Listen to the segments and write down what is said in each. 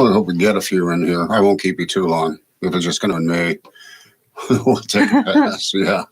Well, I hope we get a few in here. I won't keep you too long. If it's just going to be me, we'll take a pass. Yeah.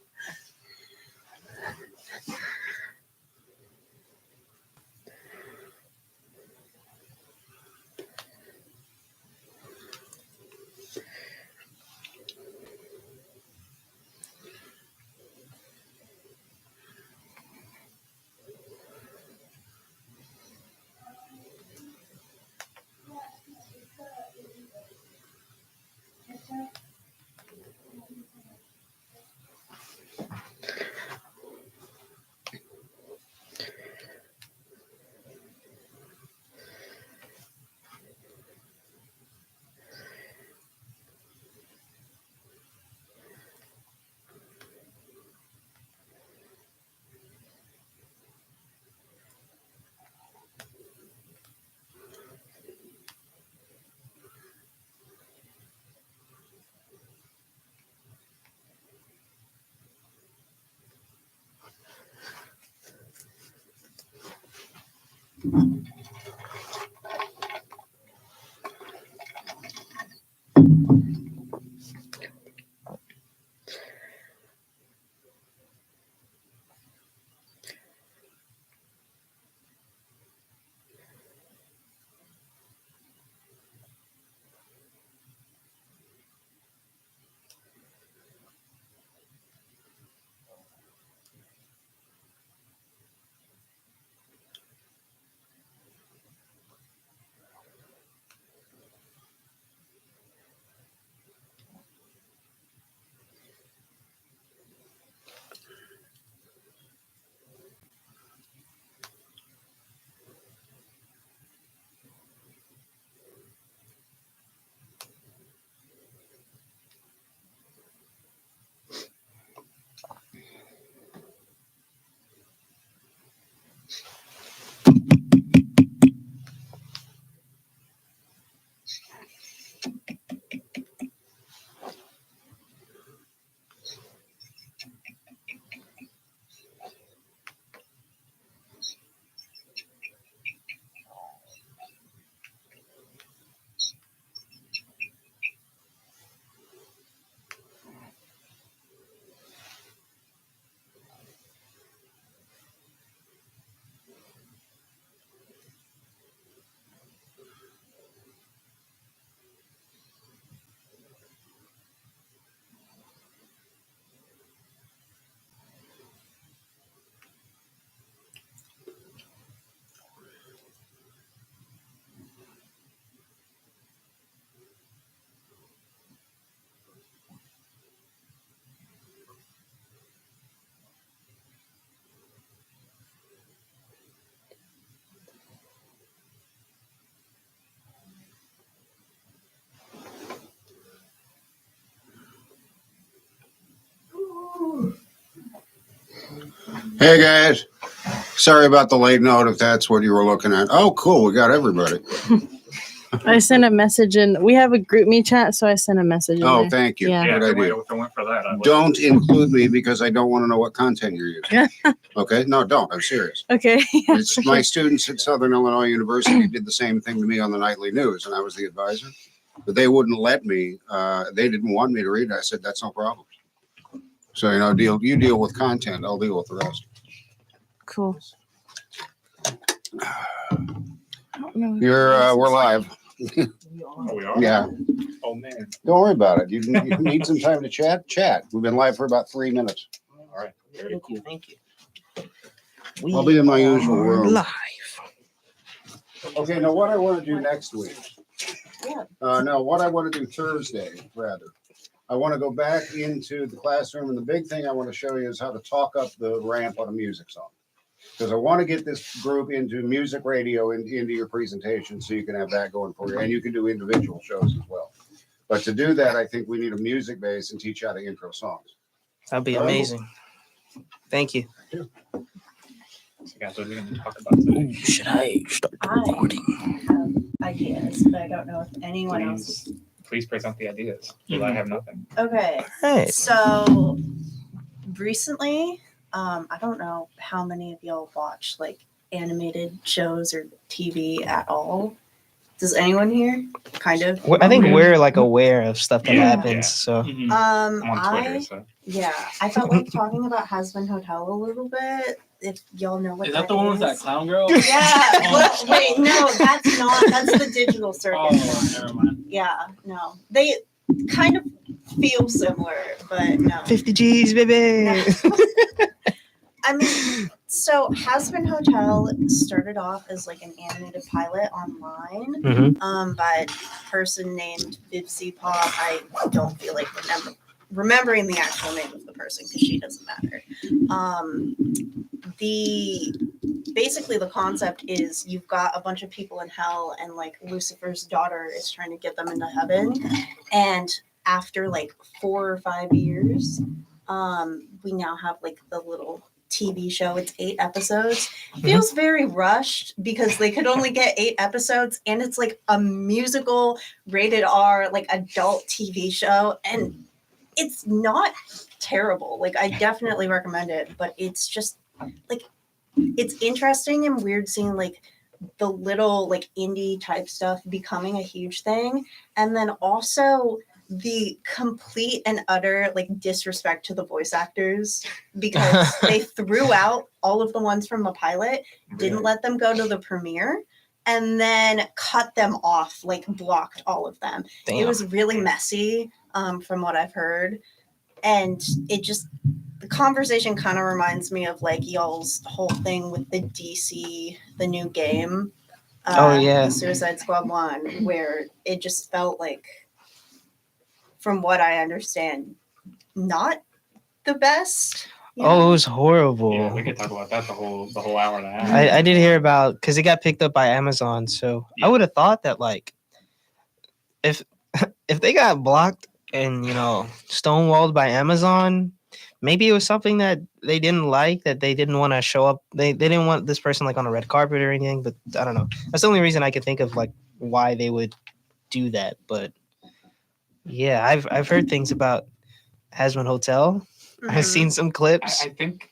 Hey, guys. Sorry about the late note if that's what you were looking at. Oh, cool. We got everybody. I sent a message in. We have a group me chat, so I sent a message in Oh, there. thank you. Yeah. Yeah, Good if idea. I went for that, I would. Don't include me because I don't want to know what content you're using. Okay? No, don't. I'm serious. Okay. Yeah, It's for my sure. students at Southern Illinois University did the same thing to me on the nightly news, and I was the advisor. But they wouldn't let me. They didn't want me to read it. I said, that's no problem. So, you deal with content. I'll deal with the rest. Cool. I don't know. We're live. Oh, we are? Yeah. Oh, man. Don't worry about it. You need some time to chat? Chat. We've been live for about 3 minutes. All right. Very Thank cool. you. Thank you. I'll be in my usual are room. Live. Okay, now what I want to do next week. No, what I want to do Thursday, rather. I want to go back into the classroom, and the big thing I want to show you is how to talk up the ramp on a music song. Because I want to get this group into music radio and into your presentation so you can have that going for you. And you can do individual shows as well. But to do that, I think we need a music base and teach how to intro songs. That'd be All right. amazing. Thank you. So, guys, what are we going to talk about today? Should I start recording? have ideas, but I don't know if anyone else. Please present the ideas. Because I have nothing. Okay, Hey. so recently, I don't know how many of y'all watch like animated shows or TV at all. Does anyone here? Kind of. I think Yeah. we're like aware of stuff that Yeah. happens. So Mhm. I'm on Twitter, I so I felt like talking about Hasbin Hotel a little bit. If y'all know what Is that the one with that is. clown girl? Yeah. Oh, Well, stop. wait, no, that's not. That's the digital circus Oh, one. never mind. Yeah, no, they kind of feel similar, but no. 50 G's, baby. No. I mean, so Hasbin Hotel started off as like an animated pilot online Mhm. by a person named Vivsy Pop. I don't feel like remembering the actual name of the person because she doesn't matter. Basically the concept is you've got a bunch of people in hell and like Lucifer's daughter is trying to get them into heaven, and after like 4 or 5 years, we now have like the little TV show. It's 8 episodes. Feels very rushed because they could only get 8 episodes, and it's like a musical rated R like adult TV show, and it's not terrible. Like I definitely recommend it, but it's just like it's interesting and weird seeing like the little like indie type stuff becoming a huge thing, and then also the complete and utter like disrespect to the voice actors because they threw out all of the ones from the pilot, didn't let them go to the premiere, and then cut them off, like blocked all of them. Damn. It was really messy, from what I've heard, and it just the conversation kind of reminds me of like y'all's whole thing with the DC, the new game. Oh, yeah. The Suicide Squad one, where it just felt like, from what I understand, not the best. you Oh, know? it was horrible. yeah, we could talk about that the whole hour and a half. I did hear about because it got picked up by Amazon. So I Yeah. would have thought that like if if they got blocked and stonewalled by Amazon, maybe it was something that they didn't like, that they didn't want to show up. They didn't want this person like on a red carpet or anything. But I don't know. That's the only reason I could think of like why they would do that. But yeah, I've heard things about Hasman Hotel. I've Mhm. seen some clips. I think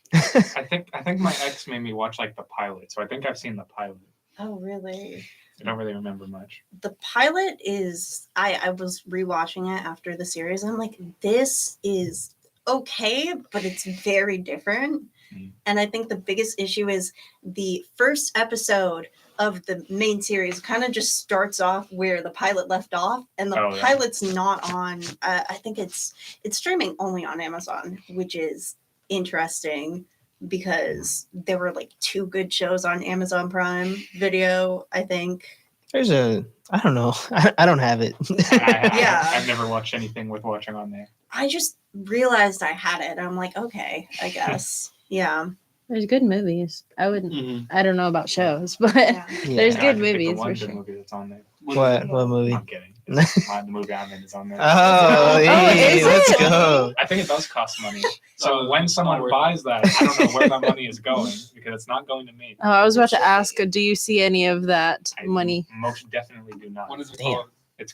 my ex made me watch like the pilot, so I think I've seen the pilot. Oh, really? I don't really remember much. The pilot is I was rewatching it after the series. I'm like, this is okay, but it's very different. Mm. And I think the biggest issue is the first episode of the main series kind of just starts off where the pilot left off, and the Oh, yeah. pilot's not on. I think it's streaming only on Amazon, which is interesting because there were like 2 good shows on Amazon Prime Video, I think. There's I don't know. I don't have it. Yeah. I've never watched anything with watching on there. I just realized I had it. I'm like, okay, I guess. Yeah. There's good movies. I wouldn't. Mhm. I don't know about shows, but Yeah. There's Yeah, good I can pick the movies one for good sure. movie that's on there. What movie? I'm kidding. The movie I'm in is on there. Oh, hey, is let's it? go. I think it does cost money. So Oh, when it's someone not worth buys that, I don't know where that money is going because it's not going to me. Oh, I was about to ask, do you see any of that I money? most definitely do not. What is it Damn.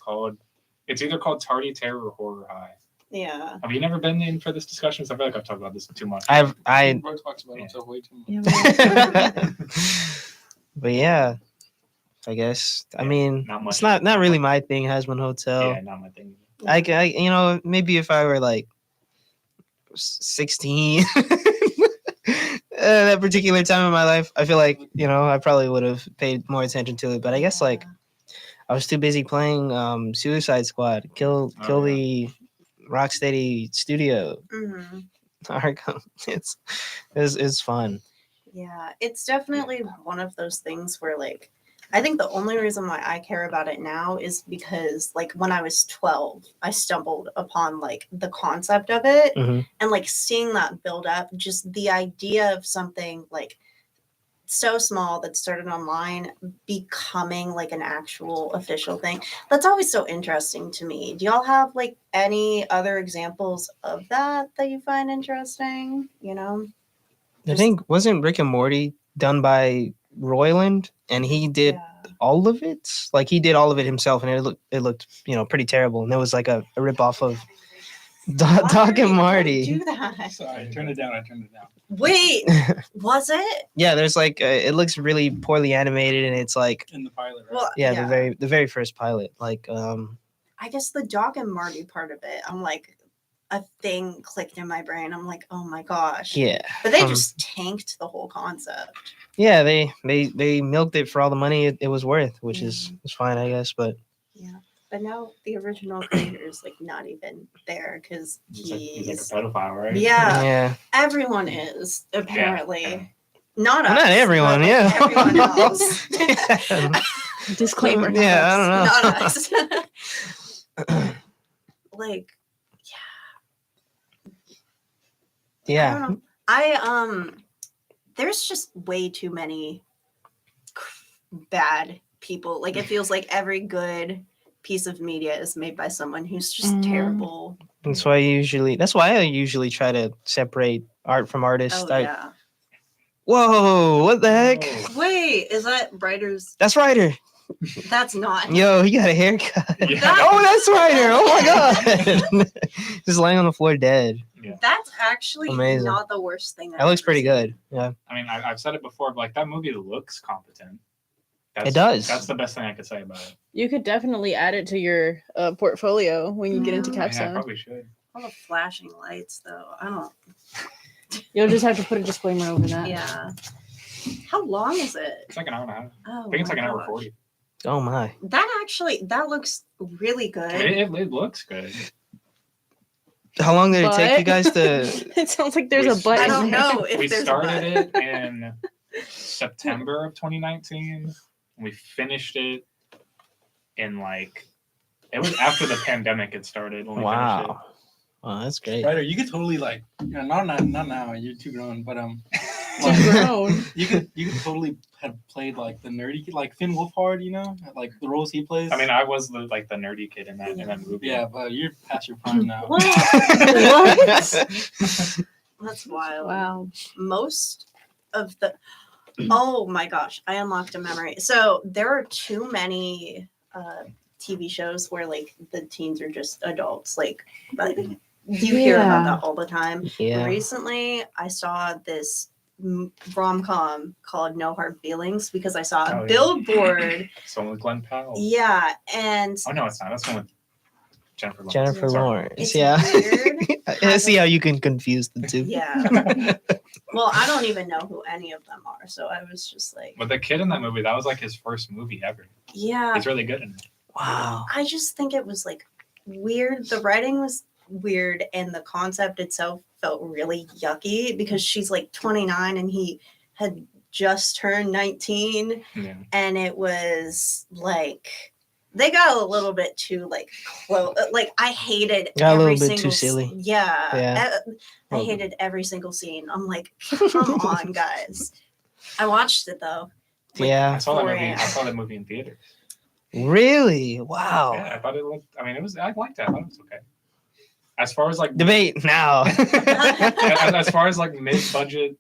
called? It's either called Tardy Terror or Horror High. Yeah. Have you never been in for this discussion? I feel like I've talked about this too much. I Bro talks about himself way too much. Yeah, but yeah, I guess. I Yeah, mean, not much. it's not really my thing. Hasman Hotel. Yeah, not my thing. I maybe if I were like 16, that particular time in my life, I feel like I probably would have paid more attention to it. But I guess like I was too busy playing Suicide Squad, kill Oh, yeah. the Rocksteady studio. hmm Arkham. It's fun. Yeah. It's definitely one of those things where, like, I think the only reason why I care about it now is because, like, when I was 12, I stumbled upon, like, the concept of it, Mhm. and, like, seeing that build up, just the idea of something, like, so small that started online becoming like an actual official thing. That's always so interesting to me. Do y'all have like any other examples of that you find interesting? I think wasn't Rick and Morty done by Roiland, and he did all of it. Like he did all of it himself, and it looked pretty terrible. And it was like a rip off of Why Doc are you and gonna Marty. do that? Sorry, turn it down. I turned it down. Wait, was it? Yeah, there's like it looks really poorly animated, and it's like In the pilot, right? Well, yeah, the very first pilot. Like I guess the Doc and Marty part of it, I'm like, a thing clicked in my brain. I'm like, oh my gosh. yeah, But they um, just tanked the whole concept. yeah, they milked it for all the money it was worth, which is fine, I guess. But Yeah. But now the original creator is like not even there because He's like he's a pedophile, right? yeah, yeah, everyone is apparently. yeah. Not us. Well, not everyone, but, like, yeah. Everyone else. Disclaimer. not Yeah, us. I don't know. Not us. Like, I yeah, don't know. I there's just way too many bad people. Like it feels like every good piece of media is made by someone who's just Mhm. terrible. that's why I usually try to separate art from artist. Oh yeah. Whoa, what the heck? Oh. Wait, is that Writer's? That's Ryder. That's not. Yo, he got a haircut. Yeah. Oh, that's Ryder. Oh my god. Just laying on the floor dead. That's actually Amazing. not the worst thing. That looks pretty good. Yeah. I mean, I've said it before, but like that movie looks competent. That's, It does. That's the best thing I could say about it. You could definitely add it to your portfolio when you get into Mm. I Capstone. probably should. All the flashing lights, though. I don't. You'll just have to put a disclaimer over that. Yeah. How long is it? It's like an hour and a half. Oh, I think it's like my an hour gosh. 40. Oh my. That looks really good. It looks good. How long did it take you But- guys to? It sounds like there's We- a button. I don't know if We there's a started button. it in September of 2019. We finished it in like it was after the pandemic had started when we finished Wow. Wow, that's great. Ryder, you could totally like, you know, not now. You're too grown, but Too like, grown. you could totally have played like the nerdy kid, like Finn Wolfhard, you know, like the roles he plays. it. I mean, I was the nerdy kid in that movie. yeah, but you're past your prime now. What? What? That's wild. Wow. Most of the. Oh my gosh! I unlocked a memory. So there are too many TV shows where like the teens are just adults. Like you hear about Yeah. that all the time. Yeah. Recently, I saw this rom-com called No Hard Feelings because I saw a Oh, yeah. billboard. So with Glenn Powell. Yeah, and Oh no, it's not. That's one with Jennifer Lawrence. Jennifer Sorry. Lawrence. it's Yeah. weird. I see how you can confuse the two. Yeah. Well, I don't even know who any of them are, so I was just like, But the kid in that movie, that was like his first movie ever. yeah. He's really good in it. Wow. I just think it was like weird. The writing was weird, and the concept itself felt really yucky because she's like 29 and he had just turned 19, Yeah. and it was like they got a little bit too like close. Like I hated Got a every little bit too single silly. Yeah, Yeah. I hated every single scene. I'm like, come on, guys. I watched it though. I Yeah. saw that 4 movie. a.m. I saw that movie in theaters. Really? Wow. Yeah, I thought it looked. I mean, it was. I liked it. I thought it was okay. As far as like Debate now. as far as like mid-budget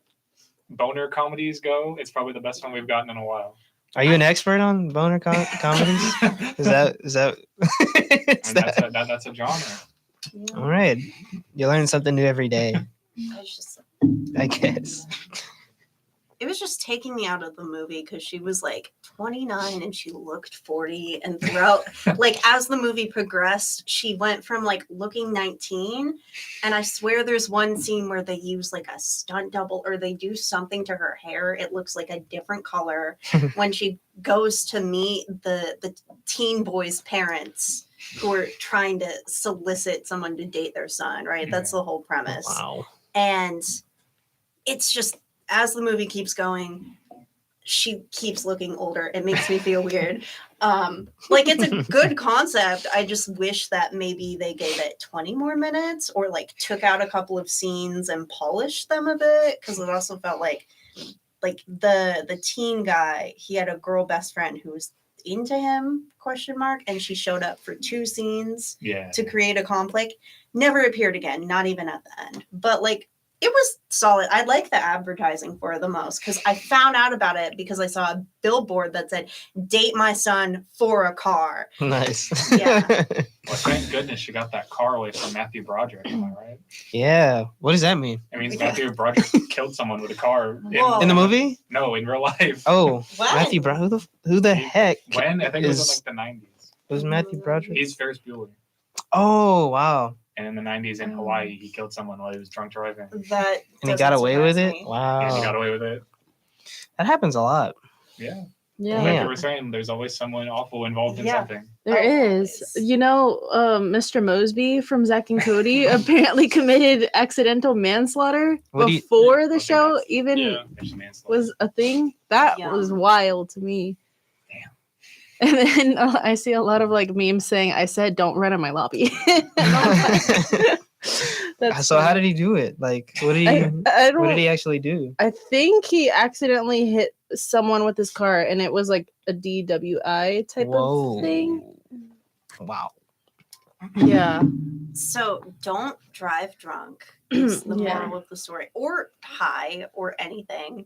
boner comedies go, it's probably the best one we've gotten in a while. Are you an expert on boner comedies? Is that is that? I mean, that's a genre. Yeah. All right. You learn something new every day, I was just I guess. it was just taking me out of the movie because she was like 29 and she looked 40, and throughout like as the movie progressed she went from like looking 19, and I swear there's one scene where they use like a stunt double or they do something to her hair. It looks like a different color when she goes to meet the teen boy's parents who are trying to solicit someone to date their son, right? That's the whole premise. Wow. And it's just as the movie keeps going, she keeps looking older. It makes me feel weird. Like it's a good concept. I just wish that maybe they gave it 20 more minutes or like took out a couple of scenes and polished them a bit, because it also felt like the teen guy, he had a girl best friend who was into him, ? And she showed up for 2 scenes Yeah. to create a conflict, never appeared again, not even at the end. But like It was solid. I like the advertising for it the most because I found out about it because I saw a billboard that said, "Date my son for a car." Nice. Yeah. Well, thank goodness she got that car away from Matthew Broderick. Am I right? Yeah. What does that mean? It means Matthew Broderick killed someone with a car. Whoa. In the movie? No, in real life. Oh, What? Matthew Broderick. Who the heck When? I think it was is in like the 90s. was Matthew Broderick? He's Ferris Bueller. Oh, wow. And in the 90s in Oh. Hawaii, he killed someone while he was drunk driving. That And he got away with it? Me. Wow. And he got away with it. That happens a lot. Yeah. Yeah, Like Damn. you were saying, there's always someone awful involved in Yeah. something. there is. Always. You know, Mr. Mosby from Zack and Cody apparently committed accidental manslaughter What do you- before the Okay, show that's- even There's manslaughter. was a thing. That Yeah. was wild to me. Damn. And then I see a lot of like memes saying, "I said don't run in my lobby." And I'm like, that's So how funny. did he do it? Like, what did he? I don't. What did he actually do? I think he accidentally hit someone with his car, and it was like a DWI type Whoa. of thing. Wow. Yeah. So don't drive drunk. Is the Yeah. moral of the story, or high, or anything.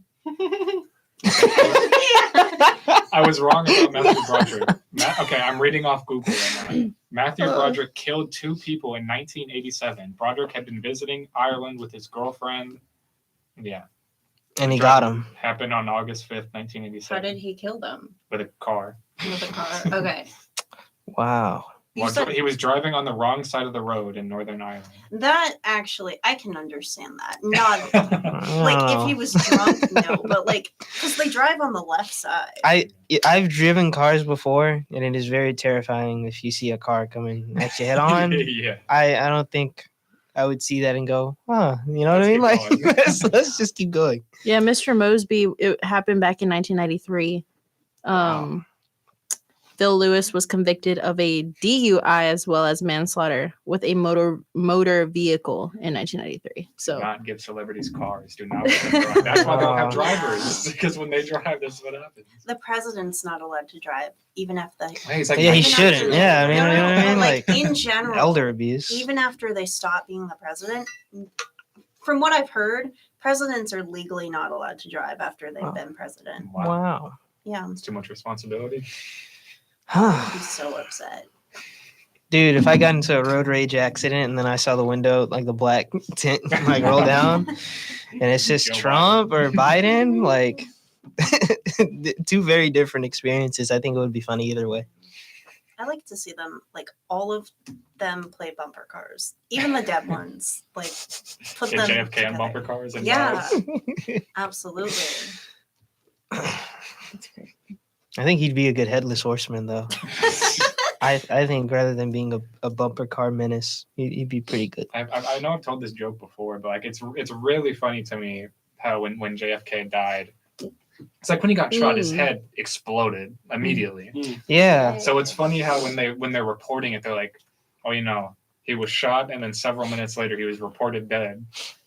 I was wrong about Matthew Broderick. Okay, I'm reading off Google right now. Matthew Broderick killed 2 people in 1987. Broderick had been visiting Ireland with his girlfriend. Yeah, And he got him. happened on August 5th, How 1987. did he kill them? With a car. With a car. Okay. Wow. You While said he was driving on the wrong side of the road in Northern Ireland. that actually, I can understand that. Not like if Oh. he was drunk, no, but like because they drive on the left side. I've driven cars before, and it is very terrifying if you see a car coming at you head on. Yeah. I don't think I would see that and go, huh? You know what I mean? Let's Like, keep going. let's just keep going. Yeah, Mr. Mosby, it happened back in 1993. Wow. Phil Lewis was convicted of a DUI as well as manslaughter with a motor vehicle in 1993. So Do not give celebrities cars. Do not let them drive. That's why they don't have drivers. Because when they drive, this is what happens. The president's not allowed to drive, even if the Hey, it's like Yeah, he Even shouldn't. after- Yeah, I mean, no, you know what I but, mean? like, Like, in general, elder abuse. even after they stop being the president, from what I've heard, presidents are legally not allowed to drive after they've Wow. been president. Wow. Wow. Yeah, It's too much responsibility. I'd be so upset. Dude, if I got into a road rage accident and then I saw the window, like the black tint, like roll down, and it's just Joe Trump or Biden, like 2 very different experiences. I think it would be funny either way. I like to see them, like all of them, play bumper cars, even the dead ones. Like put Get them JFK on together. bumper cars and Yeah, drive. absolutely. I think he'd be a good headless horseman, though. I think rather than being a bumper car menace, he'd be pretty good. I know I've told this joke before, but like it's really funny to me how when JFK died, it's like when he got shot, his head exploded immediately. Yeah. So it's funny how when they're reporting it, they're like, oh, you know, he was shot, and then several minutes later he was reported dead.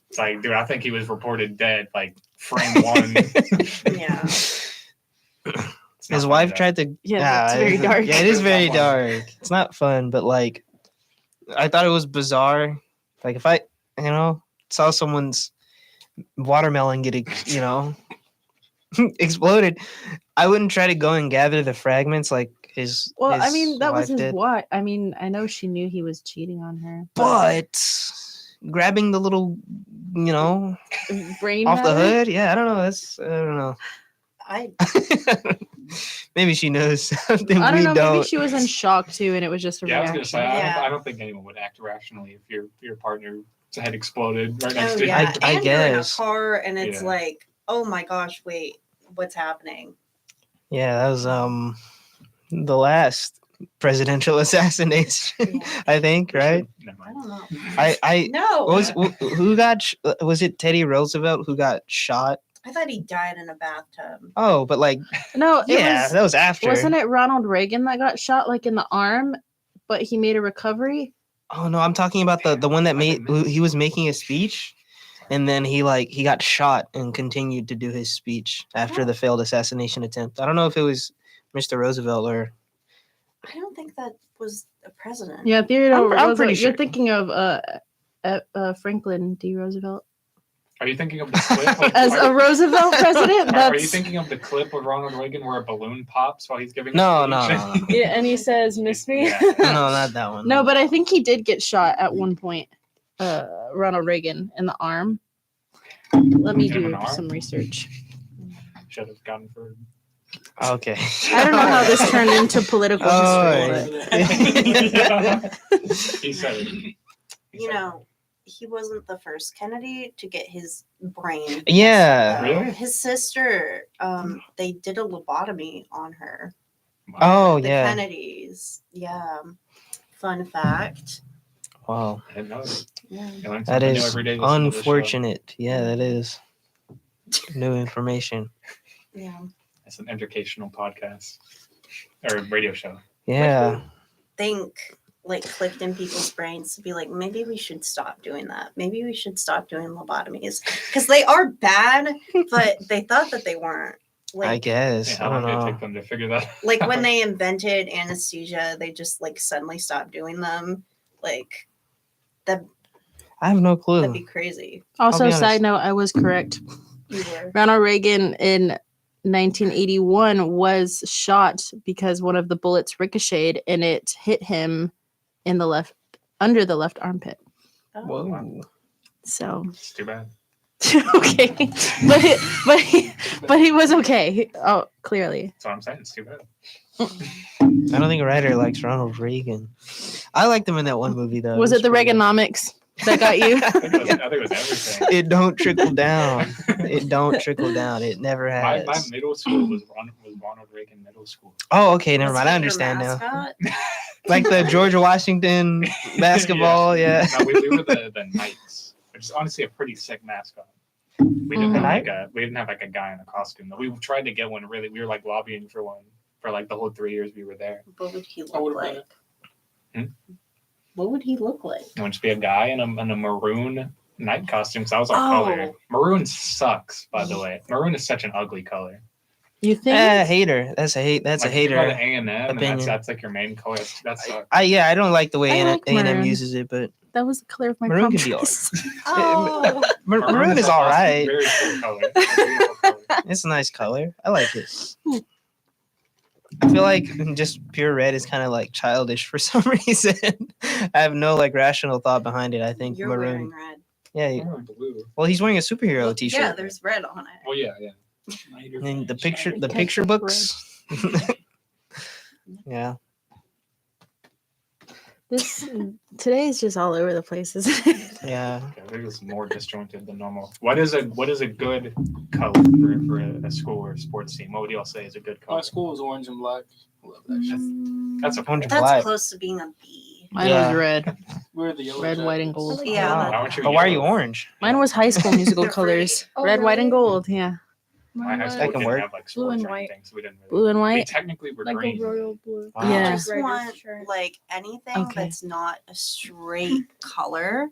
It's like, dude, I think he was reported dead like frame 1. Yeah. It's not His funny, wife though. tried to. Yeah, it's very dark. Yeah, it is It's not very fun. dark. It's not fun, but like, I thought it was bizarre. Like if I, saw someone's watermelon get, exploded, I wouldn't try to go and gather the fragments like his. well, I his mean, that was wife his did. wife. I mean, I know she knew he was cheating on her. But grabbing the little, brain off the matter? hood, yeah, I don't know. I don't know. I Maybe she knows something I don't we know. don't. Maybe she was in shock too, and it was just a Yeah, I was reaction. gonna say Yeah. I don't think anyone would act rationally if your partner's head exploded right next oh to you. yeah, I and you're in a guess. car, and it's Yeah. like, oh my gosh, wait, what's happening? Yeah, that was the last presidential assassination, Yeah. I think, right? Never I mind. don't know. I No, who got was it Teddy Roosevelt who got shot? I thought he died in a bathtub. Oh, but like No, it yeah, was. that was after. Wasn't it Ronald Reagan that got shot like in the arm, but he made a recovery? Oh no, I'm talking about the one that he was making a speech, and then he got shot and continued to do his speech after the failed assassination attempt. I don't know if it was Mr. Roosevelt or I don't think that was a president. Yeah, Theodore I'm Roosevelt. pretty You're sure. thinking of Franklin D. Roosevelt. Are you thinking of the clip? Of, As a Roosevelt president, are you that's thinking of the clip of Ronald Reagan where a balloon pops while he's giving? No, a no, speech? no, no. yeah, and he says, "Miss me." Yeah. No, not that one. No, but I think he did get shot at one point. Ronald Reagan in the arm. Let me Hit him in do the arm? some research. Should have gone for. Okay. I don't know how this turned into political Oh, history. But He said it. He You said know, he wasn't the first Kennedy to get his brain. Yeah. Really? His sister, they did a lobotomy on her. it. Oh, The yeah. Kennedys. Yeah. Fun fact. Wow. I didn't know that. Yeah. You learn That something new is every day listening to this show. unfortunate. Yeah, that is new information. Yeah. It's an educational podcast or radio show. Yeah. Think like clicked in people's brains to be like, maybe we should stop doing that. Maybe we should stop doing lobotomies because they are bad, but they thought that they weren't. I Like, guess. Yeah, I how long don't did it know. take them to figure that? like out? when they invented anesthesia, they just like suddenly stopped doing them. Like I have no clue. that'd be crazy. also, be side honest. note, I was correct. You were. Ronald Reagan in 1981 was shot because one of the bullets ricocheted and it hit him in the left, under the left armpit. Oh. Whoa. So It's too bad. okay, but he was okay. Oh, clearly. That's what I'm saying. It's too bad. I don't think Ryder likes Ronald Reagan. I liked him in that one movie though. Was it the pretty good. Reaganomics that got you? I think it was everything. It don't trickle down. It don't trickle down. It never has. My middle school was Ronald Reagan Middle School. Oh, okay, never Was mind. he I your understand now. mascot? Like the George Washington basketball, yeah. No, we were the Knights, which is honestly a pretty sick mascot. We didn't The have like a guy in a costume. We tried to get one. Really, we were like lobbying for one for like the whole 3 years we were there. What would he I look would've like? Hmm? What would he look like? It would just be a guy in a maroon night costume. So that was our Oh. color. Maroon sucks, by the way. Maroon is such an ugly color. You think? Hater. That's a hate. That's Like, a if you go to hater. A&M, and opinion. that's like your main color. That sucks. Yeah, I don't like the way I like A&M maroon. uses it, but That was the color of my Maroon prom can be all dress. Oh, maroon is an all awesome, right. Very cool color. A beautiful color. It's a nice color. I like it. I feel like just pure red is kind of like childish for some reason. I have no like rational thought behind it. I think you're wearing maroon. red. Yeah. Maroon blue. Well, he's wearing a superhero T-shirt. Yeah, there's red on it. Well, yeah. And then the picture, the Ketchup picture red. books. Yeah. This today is just all over the place, isn't it? Yeah. Okay, I think it's more disjointed than normal. What is a good color for a school or a sports team? What would y'all say is a good color? My school was orange and black. Love that shit. That's a Orange and That's black. close to being a B. Mine Yeah. was red, We're the yellow red, white, and jackets. gold. Yeah. Why aren't you But why are you yellow? orange? Mine was High School Musical They're colors, Oh, red, white, and really? gold. Yeah, My high was school That can didn't work. have like Blue and sports or white. anything, so we didn't really. blue and We white. technically were like green. a royal blue. Wow. I Yeah. just Red want shirt. like anything Okay. that's not a straight color.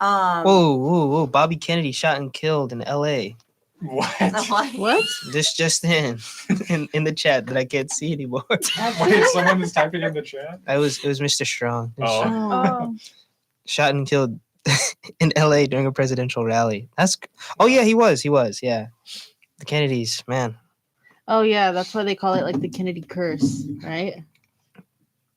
Whoa, whoa, whoa! Bobby Kennedy shot and killed in L.A. What? Like, What? This just in the chat that I can't see anymore. Wait, someone is typing in the chat. It was Mr. Strong. Oh. Oh, Shot and killed in L.A. during a presidential rally. Oh yeah, he was. Yeah, the Kennedys, man. Oh yeah, that's why they call it like the Kennedy curse, right?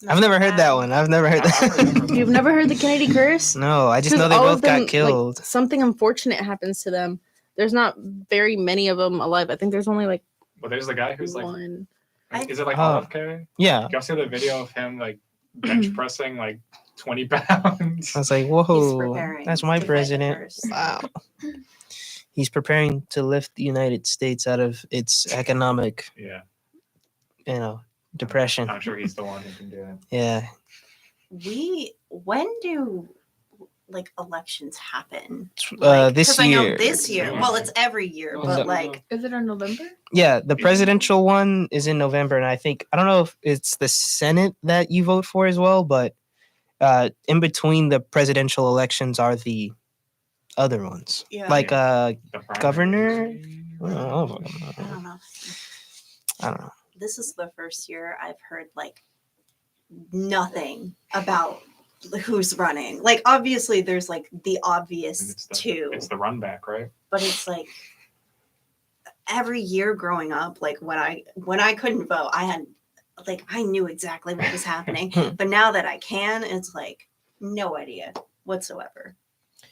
I've never heard that one. I've never heard I've heard that. that. You've never heard the Kennedy curse? No, I just 'Cause know they all both of them, got killed. Like, something unfortunate happens to them. There's not very many of them alive. I think there's only like But there's the guy who's like, one. is it like Oh. RFK? Yeah, Y'all see the video of him like bench pressing like 20 pounds? I was like, He's whoa, preparing that's my to fight the president. curse. Wow. He's preparing to lift the United States out of its economic, Yeah, depression. I'm sure he's the one who can do it. Yeah. When do like elections happen? This 'cause I know year. this year. Well, it's every year, Oh, but no. like is it in November? Yeah, the presidential one is in November, and I don't know if it's the Senate that you vote for as well, but in between the presidential elections are the other ones. Yeah. Like The primary. governor? I I don't don't know. know. This is the first year I've heard like nothing about who's running. Like obviously there's like the obvious It's two, the run back, right? but it's like every year growing up, like when I couldn't vote, I knew exactly what was happening. But now that I can, it's like no idea whatsoever.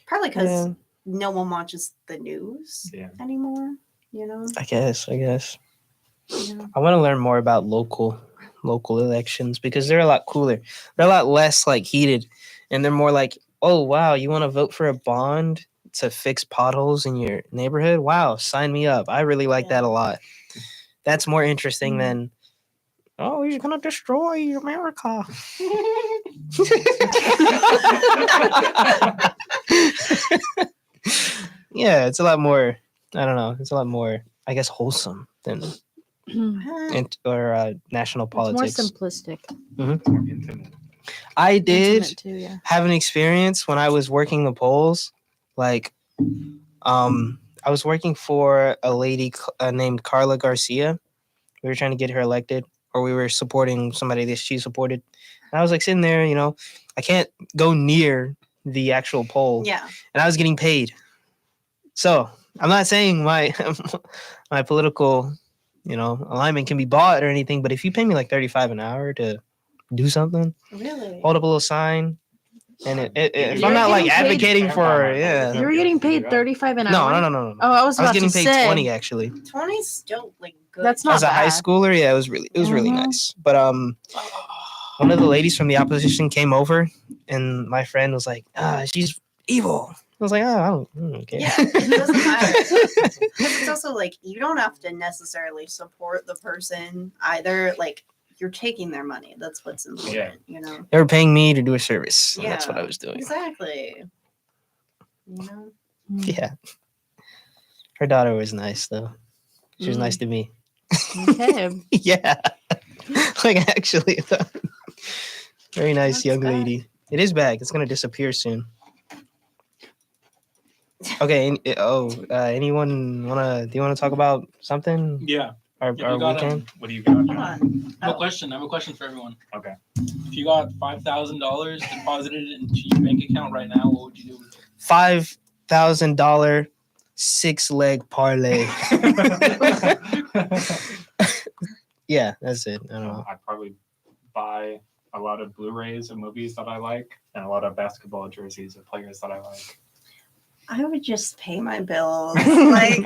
Probably because Yeah. no one watches the news Yeah. anymore, you know? I guess. Yeah. I want to learn more about local elections because they're a lot cooler. They're a lot less like heated, and they're more like, oh wow, you want to vote for a bond to fix potholes in your neighborhood? Wow, sign me up. I really like that a lot. That's more interesting than, oh, he's gonna destroy America. Yeah, it's a lot more. I don't know. It's a lot more, I guess, wholesome than national It's more politics. simplistic. More intimate. I did Intimate too, yeah. have an experience when I was working the polls. Like, I was working for a lady named Carla Garcia. We were trying to get her elected, or we were supporting somebody that she supported. And I was like sitting there, you know, I can't go near the actual poll, Yeah. and I was getting paid. So I'm not saying my my political, you know, alignment can be bought or anything, but if you pay me like $35 an hour to do something, Really? hold up a little sign, and if You're I'm not like getting paid- advocating for, yeah, You were getting paid 35 an no, hour. no. Oh, I was I was about getting to paid say 20 actually. 20's still like good. That's not As a high bad. schooler, yeah, it was really Mhm. nice. But one of the ladies from the opposition came over, and my friend was like, she's evil. I was like, I don't care. Yeah, it doesn't matter. Because it's also like you don't have to necessarily support the person either. Like you're taking their money. That's what's important, you know? They were paying me to do a service. And that's what Yeah. I was doing. Exactly. You know? Yeah. Her daughter was nice though. She was nice to me. Okay. Yeah. Like actually, very nice That's young bad. lady. It is back. It's gonna disappear soon. Okay. Anyone do you wanna talk about something? Yeah. Our If you got weekend? What do you got? Hold John? on. I have a Oh, question. I have a question for everyone. Okay. If you got $5,000 deposited into your bank account right now, what would you do? $5,000 6-leg parlay. Yeah, that's it. I don't know. I'd probably buy a lot of Blu-rays of movies that I like and a lot of basketball jerseys of players that I like. I would just pay my bills. Like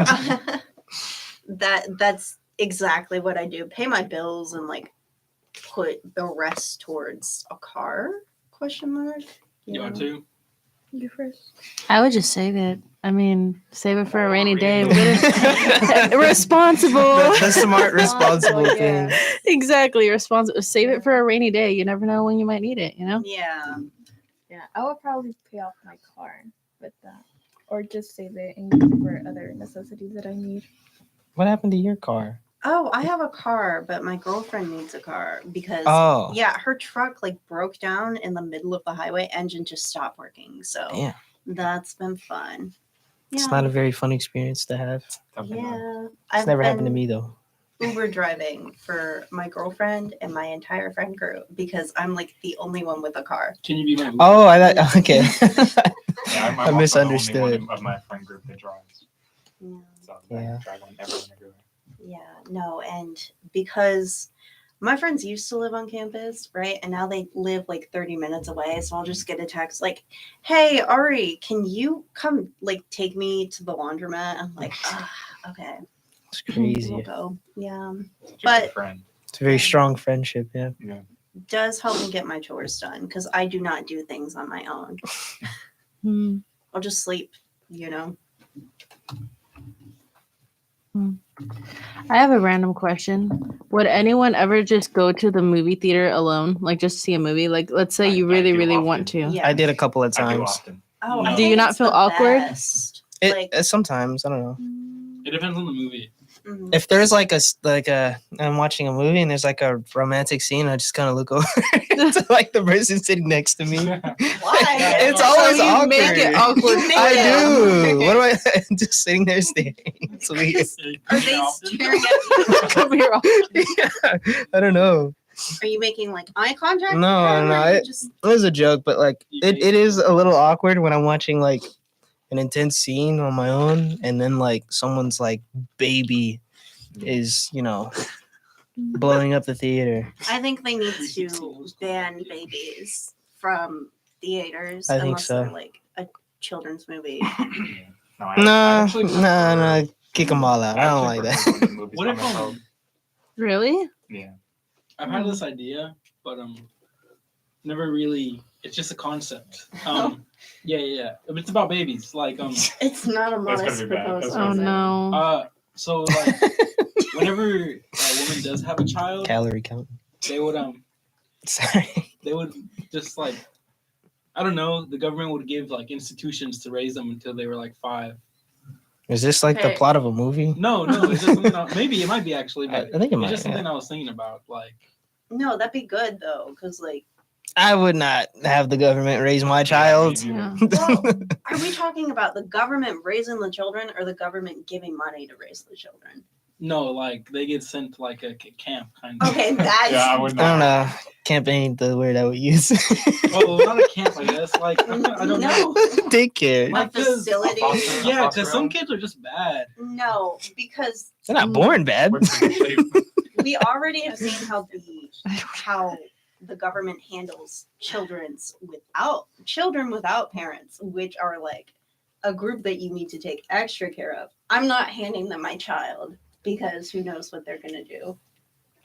that's exactly what I do. Pay my bills and like put the rest towards a car? Question mark. You want know? to? You first. I would just save it. I mean, save it for a rainy day. Rainy Responsible. The smart, responsible Yeah. thing. Exactly. Responsible. Save it for a rainy day. You never know when you might need it, you know? Yeah. Yeah, I would probably pay off my car with that, or just save it and use it for other necessities that I need. What happened to your car? Oh, I have a car, but my girlfriend needs a car because Oh. yeah, her truck like broke down in the middle of the highway, engine just stopped working. So Damn. that's been fun. It's Yeah. not a very fun experience to have. Definitely not. Yeah. It's never happened to me though. Uber driving for my girlfriend and my entire friend group because I'm like the only one with a car. Can you be my Uber? Oh, I thought okay. Yeah, I'm I also misunderstood. The only one of my friend group that drives. Yeah. So Yeah. I drive on everyone everywhere. Yeah, no, and because my friends used to live on campus, right? And now they live like 30 minutes away. So I'll just get a text like, hey, Ari, can you come like take me to the laundromat? I'm like, okay, It's we'll crazy. go. Yeah. Just a But- friend. It's a very strong friendship, yeah. Does help me get my chores done because I do not do things on my own. Hmm. I'll just sleep, you know? I have a random question. Would anyone ever just go to the movie theater alone? Like just see a movie? Like let's say I you really, do really often. want to. Yeah. I did a couple of I do times. often. Oh, No. I Do think you not it's feel the awkward? best. It, Like, sometimes, I don't know. It depends on the movie. mhm. If there's like I'm watching a movie and there's like a romantic scene, I just kind of look over to like the person sitting next to me. Why? It's So always you awkward. make it awkward. You make I it do. awkward. What am I just sitting there staring? It's weird. Are they staring at you? Come here. Yeah, I don't know. Are you making like eye contact? with No, them, no, or you it- just It was a joke, but like it is a little awkward when I'm watching like an intense scene on my own, and then like someone's like baby is blowing up the theater. I think they need to ban babies from theaters I think unless so. they're like a children's movie. No, I Nah, actually nah, prefer- kick them all out. I don't actually like prefer that. going to movies What by if myself. Really? Yeah. I've had this idea, but never really. It's just a concept. Yeah. It's about babies. Like It's not a That's gonna modest be bad. That's proposal. Oh gonna be no. so like whenever a woman does have a child, Calorie count. they would Sorry. they would just like I don't know. The government would give like institutions to raise them until they were like 5. Is this like the Okay. plot of a movie? No, it's just something. Maybe it might be actually, I but think it it's might. just something Yeah. I was thinking about. Like, No, that'd be good though, because like, I would not have the government raise my child. Yeah. well, are we talking about the government raising the children or the government giving money to raise the children? no, like they get sent to like a camp kind of. Okay, that's Yeah, I would I don't not. know. Camp ain't the word I would use. Oh, not a camp, I guess. Like I don't know. No, Daycare. a Like, 'cause- facility. Foster- Yeah, foster because some home? kids are just bad. No, because They're not born bad. Which is actually- we already have seen how the government handles children without parents, which are like a group that you need to take extra care of. I'm not handing them my child because who knows what they're gonna do.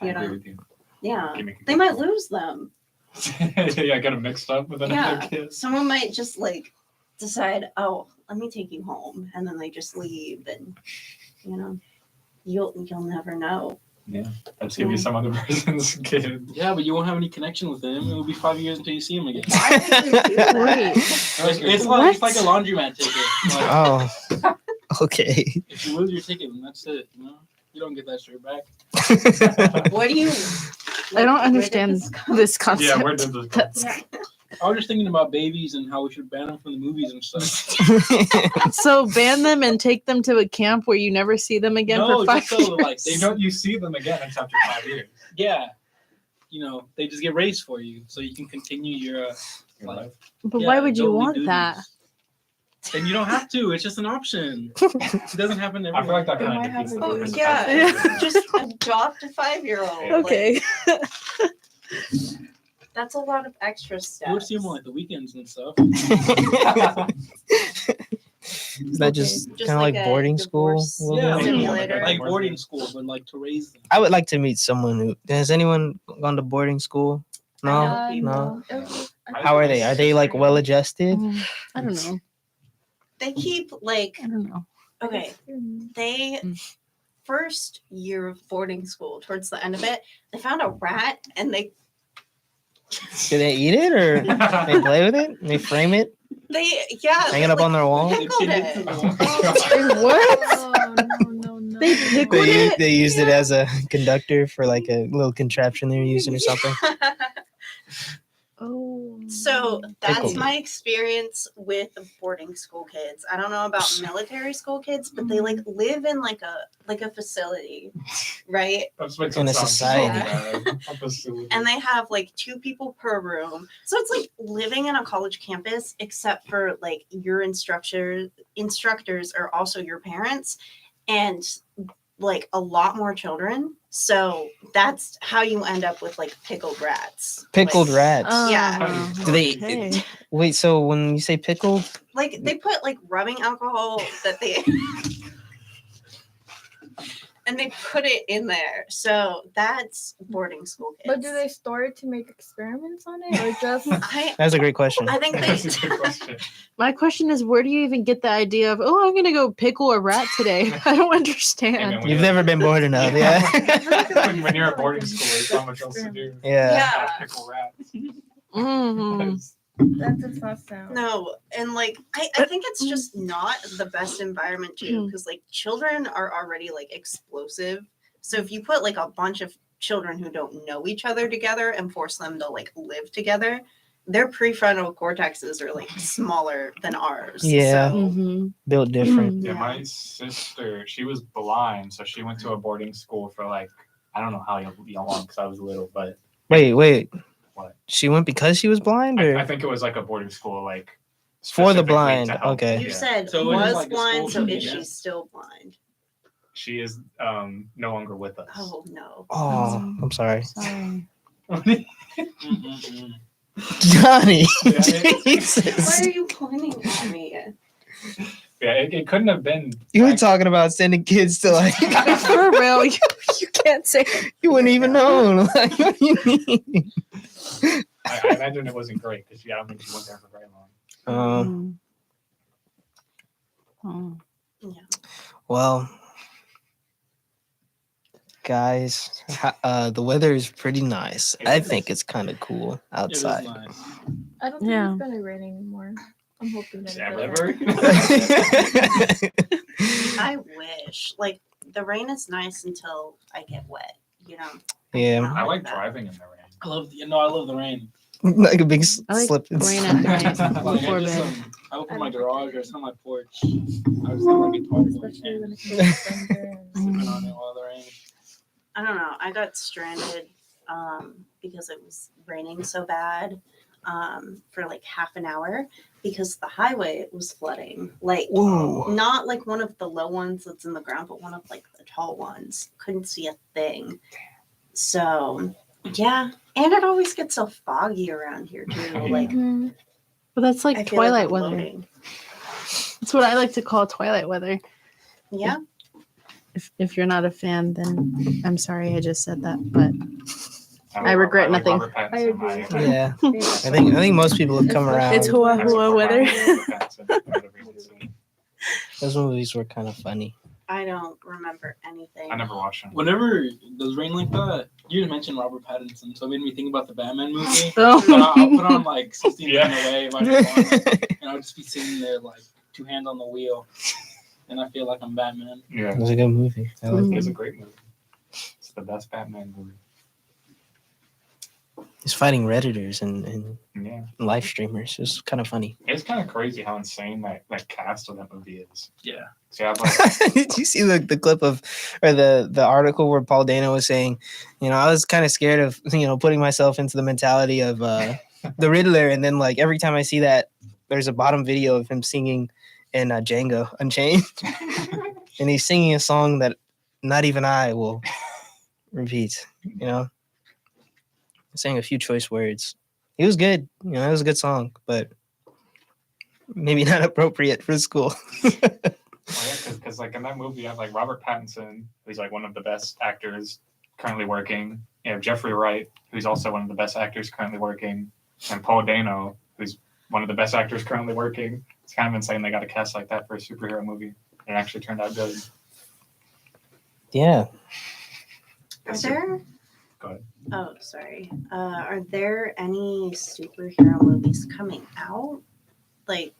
I You agree know? with you. Yeah, Give me- they might lose them. Yeah, I got them mixed up with another Yeah. kid. Someone might just like decide, oh, let me take you home, and then they just leave, and you'll never know. Let's give you some other person's kid. Yeah, but you won't have any connection with them. It will be 5 years until you see them again. Why would you do that? Wait. It's What? like a laundromat ticket. Like, Oh. Okay. if you lose your ticket, then that's it. You don't get that shirt back. What do you? I don't where did understand this come this concept. Yeah, where did this come That's- from? I was just thinking about babies and how we should ban them from the movies and stuff. So ban them and take them to a camp where you never see them again No, for 5 just so, years. like, You see them again until after 5 years. Yeah, they just get raised for you, so you can continue your Your life. life. But Yeah, why would you adult want duties. that? And you don't have to. It's just an option. It doesn't happen every I feel like that They kind might of have defeats a the baby. purpose. Yeah, just adopt a 5-year-old. Yeah. Okay. That's a lot of extra steps. You would see them on like the weekends and stuff. Is that just Just kind of like like a boarding school? divorce a little Yeah, bit? simulator. like boarding school, but like to raise them. I would like to meet someone who has anyone gone to boarding school? No, no. It was just- I How are they? Are they like well adjusted? I don't know. They keep like I don't know. okay. They first year of boarding school, towards the end of it, they found a rat and they Do they eat it or they play with it? They frame it, hang it up on their wall. pickled They it. pinned it to Wait, the wall. what? Oh, no. They pickled it? They used it as a conductor for like a little contraption they were using or something. Oh. So that's Pickled. my experience with boarding school kids. I don't know about military school kids, but they like live in like a facility, right? That's makes In it a sound so society. bad. A facility. And they have like 2 people per room. So it's like living in a college campus, except for like your instructors are also your parents and like a lot more children. So that's how you end up with like pickled rats. Pickled Like- rats. Yeah. Do they Okay. wait? So when you say pickled, Like they put like rubbing alcohol that they and they put it in there. So that's boarding school kids. But do they store it to make experiments on it, or just? that's a great question. I think That's they a good question. My question is, where do you even get the idea of, oh, I'm gonna go pickle a rat today? I don't understand. Amen. You've never been bored enough, yeah. when you're at boarding school, there's not much else to do. Yeah. Yeah. Pickle rats. Mhm. That does not sound. No, and like I think it's just not the best environment too, because like children are already like explosive. So if you put like a bunch of children who don't know each other together and force them to like live together, their prefrontal cortexes are like smaller than ours. Yeah. So, Mhm. Built different. Yeah, Yeah. my sister, she was blind, so she went to a boarding school for like I don't know how long because I was little, but Wait. What? She went because she was blind, or I think it was like a boarding school, like For the specifically blind, to help- okay. You yeah. said So it was was like a blind, so school is she shooting. still blind? She is no longer with us. Oh no. oh, I'm sorry, Sorry. Mm-mm-mm. Johnny. Yeah, Why Jesus. are you pointing at me? Yeah, it couldn't have been. You were talking about sending kids to like. For real, you can't say. You wouldn't even know. Like, what do you mean? I imagine it wasn't great because I don't think she went there for very long. Oh. Yeah. Well, guys, the weather is pretty nice. I think it's kind of cool It outside. was nice. I don't think Yeah. it's gonna rain anymore. I'm hoping that it Ever? doesn't. I wish. Like the rain is nice until I get wet, you know. Yeah, I like that. driving in the rain. I love the rain. like a big I like slip. and rain at night. slide. Like, Before I just, bed. I open my garage or it's on my porch. I just have my guitar Especially when it's December and sipping on it while the rain. I don't know. I got stranded because it was raining so bad for like half an hour because the highway was flooding. Like Whoa. not like one of the low ones that's in the ground, but one of like the tall ones. Couldn't see a thing. So yeah, and it always gets so foggy around here too. Like Mhm. But that's like I feel like twilight I'm weather. floating. That's what I like to call twilight weather. Yeah, If you're not a fan, then I'm sorry I just said that. But I like regret like nothing. Robert Pattinson. I agree. Yeah, I think most people have come around. It's hua hua weather. Those movies were kind of funny. I don't remember anything. I never watched them. Whenever there's rain like that, you didn't mention Robert Pattinson, so it made me think about the Batman movie. So I'll Oh. put on like 16 Yeah. Feet Away by Nirvana, and I'll just be sitting there like two hands on the wheel, and I feel like I'm Batman. Yeah, It was a good movie. I like it's a great movie. It's the best Batman movie. He's fighting Redditors and Yeah, live streamers. It's kind of funny. it's kind of crazy how insane that cast of that movie is. Yeah. So you have like, Did you see the clip of or the article where Paul Dano was saying, I was kind of scared of putting myself into the mentality of the Riddler, and then like every time I see that, there's a bottom video of him singing in Django Unchained, and he's singing a song that not even I will repeat. Saying a few choice words. It was good. It was a good song, but maybe not appropriate for school. because like in that movie, you have like Robert Pattinson, who's like one of the best actors currently working. You have Jeffrey Wright, who's also one of the best actors currently working, and Paul Dano, who's one of the best actors currently working. It's kind of insane they got a cast like that for a superhero movie. It actually turned out good. Yeah. Are there? Go ahead. Oh, sorry. Are there any superhero movies coming out? Like,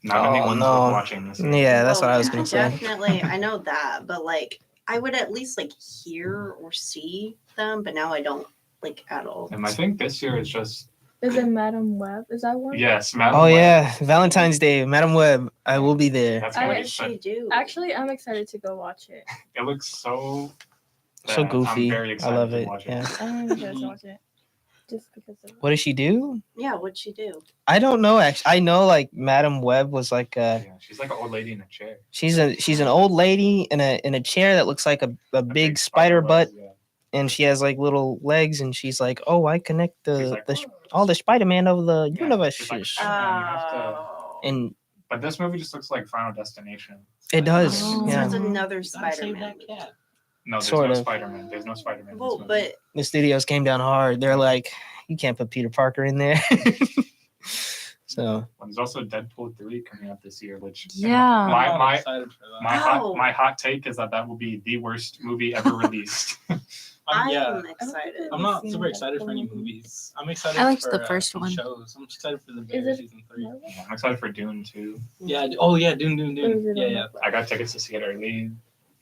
Not Oh, anyone's no. worth watching this. Yeah, that's well, what I was yeah, gonna say. Definitely, I know that, but like, I would at least like hear or see them, but now I don't like at all. And I think this year is just Is it Madam Web? Is that one? yes, Madam Oh Web. yeah, Valentine's Day, Madam Web. I will be there. That's I gonna What be does fun. she do? Actually, I'm excited to go watch it. It looks so So bad. goofy. I'm very I excited love to it. watch Yeah. I'm excited to watch it. Just because of What does she do? Yeah, what'd she do? I don't know. Actually, I know like Madam Web was like Yeah, she's like an old lady in a chair. she's an old lady in a chair that looks like a big spider butt, Yeah. and she has like little legs, and she's like, oh, I connect She's like, all the Spider Man of the Yeah, universe, she's like, Oh. you have to- and But this movie just looks like Final Destination. it does. Oh. So Yeah, it's another Gotta save Spider-Man. that movie. cat. No, there's Sort no of. Spider-Man. There's no Spider-Man. in this Well, movie. but the studios came down hard. They're like, you can't put Peter Parker in there. So Well, there's also Deadpool 3 coming out this year, which Yeah. I'm my excited for that. Wow. my hot take is that will be the worst movie ever released. Yeah. I'm excited. I'm not super excited for any movies. I'm excited I liked for the first some one. shows. I'm excited for the Is Bear it- season 3. I'm excited for Dune 2. Yeah. Oh yeah, Dune. Or is it Yeah, on yeah. Netflix? I got tickets to see it early.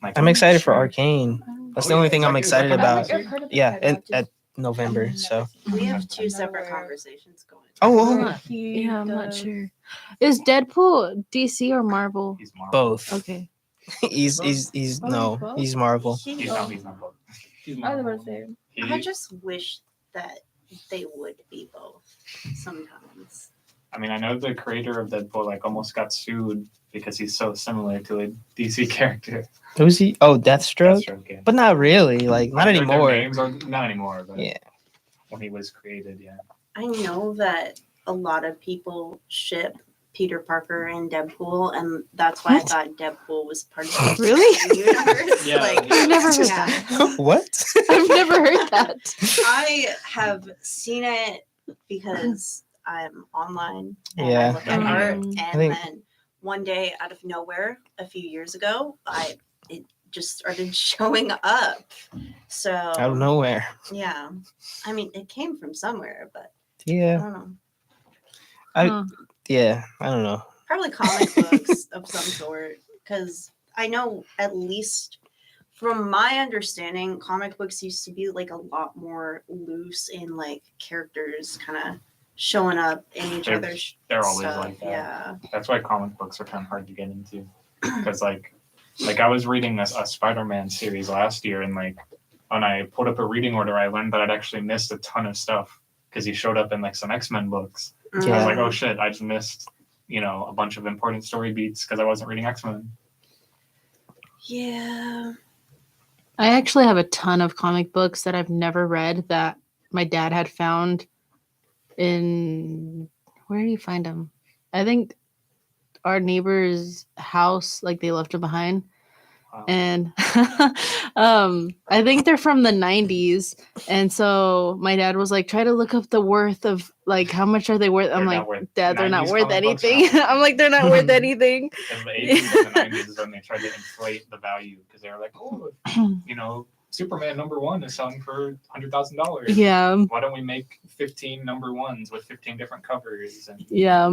Like, I'm excited for sure. Arcane. That's Oh, the only yeah, thing it's I'm like- it's like excited an about. episode. I've heard of the Yeah, title, and just- at November. I've So never We seen have it. two I'm separate aware. conversations going. oh, He Yeah, I'm not does- sure. Is Deadpool DC or Marvel? He's Marvel. both. Okay. he's Oh, no, both? he's Marvel. He's not both. He's I was Marvel. about to say. He, I just wish that they would be both sometimes. I mean, I know the creator of Deadpool like almost got sued because he's so similar to a DC character. Who's he? Oh, Deathstroke. Deathstroke, yeah. But not really. Like not Their anymore. names are not anymore, but Yeah. when he was created, yeah. I know that a lot of people ship Peter Parker and Deadpool, and that's why What? I thought Deadpool was part of the Really? universe. Yeah. I've never heard yeah. that. What? I've never heard that. I have seen it because I'm online and I Yeah. look at art, and I think- then one day out of nowhere, a few years ago, it just started showing up. So Out of nowhere. yeah, I mean, it came from somewhere, but I Yeah. don't know. Huh. Yeah. I don't know. Probably comic books of some sort, because I know at least from my understanding, comic books used to be like a lot more loose in like characters kind of showing up in each They're- other's They're always stuff. like that. Yeah. That's why comic books are kind of hard to get into. Because like I was reading a Spider-Man series last year, and like when I pulled up a reading order, I learned that I'd actually missed a ton of stuff because he showed up in like some X-Men books. I was Yeah. like, oh shit, I just missed, a bunch of important story beats because I wasn't reading X-Men. Yeah. I actually have a ton of comic books that I've never read that my dad had found in where do you find them? I think our neighbor's house, like they left them behind. Wow. And I think they're from the 90s. And so my dad was like, try to look up the worth of like how much are they worth? I'm They're like, not worth- Dad, they're not 90s worth comic books are anything. not worth I'm like, they're not worth anything. In the 80s and the 90s is when they tried to inflate the value because they were like, oh, Superman #1 is selling for $100,000. Yeah. Why don't we make 15 #1s with 15 different covers? Yeah.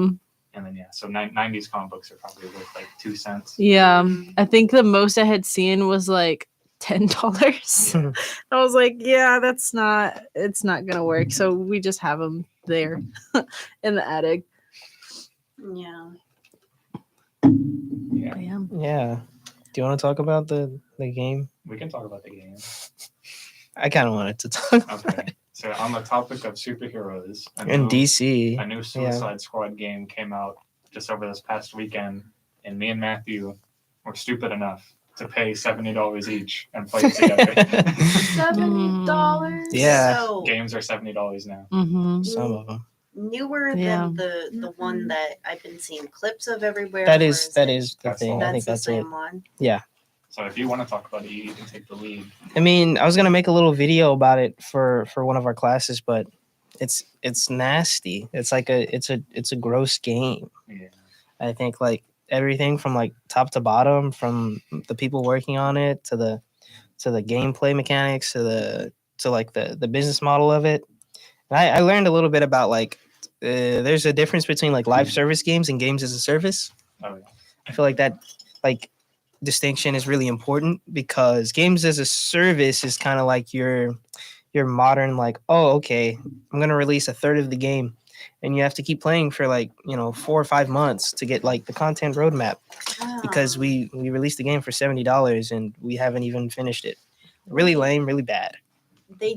And then, so 90s comic books are probably worth like 2 cents. Yeah. Mm. I think the most I had seen was like $10. Yeah. I was like, yeah, it's not gonna work. So we just have them there in the attic. Yeah. Yeah. Yeah. Yeah. Do you want to talk about the game? We can talk about the game. I kind of wanted to talk about Okay. it. So on the topic of superheroes, In DC. a new Suicide Squad game came out just over this past weekend, and me and Matthew were stupid enough to pay $70 each and play it together. $70. Yeah. So Games are $70 now. Mm-hmm. Some of them. newer Yeah. than the one that I've been seeing clips of everywhere. That or is the That's thing. all. I That's think the that's it. same one. So if you want to talk about it, you can take the lead. I mean, I was gonna make a little video about it for one of our classes, but it's nasty. It's like it's a gross game. Yeah. I think like everything from like top to bottom, from the people working on it to the gameplay mechanics to the business model of it. And I learned a little bit about like there's a difference between like live service games and games as a service. Oh, yeah. I feel like that like distinction is really important because games as a service is kind of like your modern like, oh, okay, I'm gonna release a third of the game and you have to keep playing for like 4 or 5 months to get like the content roadmap because Oh, we released the game for $70 and we haven't even finished it. Really lame, really bad. they're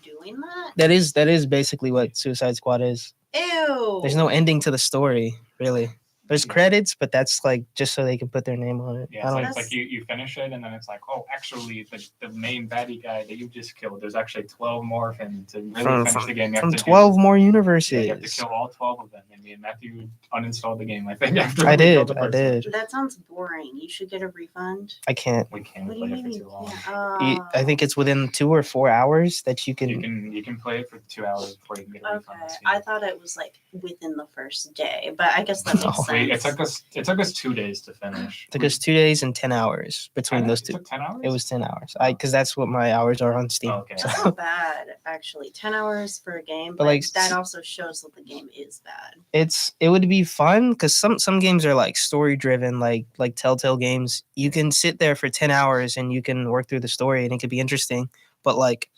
doing that. That is basically what Suicide Squad is. Ew. There's no ending to the story, really. There's Yeah. credits, but that's like just so they can put their name on it. Yeah, I so don't, it's like you finish it, and then it's like, oh, actually, the main baddie guy that you just killed, there's actually 12 more of him to really From- finish the game. You have from to do- 12 more Yeah, universes. you have to kill all 12 of them. And me and Matthew uninstalled the game, I think, after I we killed did. the I first did. That sounds boring. You should get a refund. I can't. one. We can't What do play you it mean for you too long. can't? I think it's within 2 or 4 hours that you can. You can play it for 2 hours before you can get a Okay, refund. I thought it was like within the first day, but I guess that makes No. sense. It took us 2 days to finish. It took us 2 days and 10 hours between those It two. took 10 hours? It was 10 hours. Because that's what my hours are on Steam. Oh, okay. That's not bad, actually. 10 hours for a game, But, but like, that also shows that the game is bad. It would be fun because some games are like story driven, like Telltale games. You can sit there for 10 hours and you can work through the story and it could be interesting. But like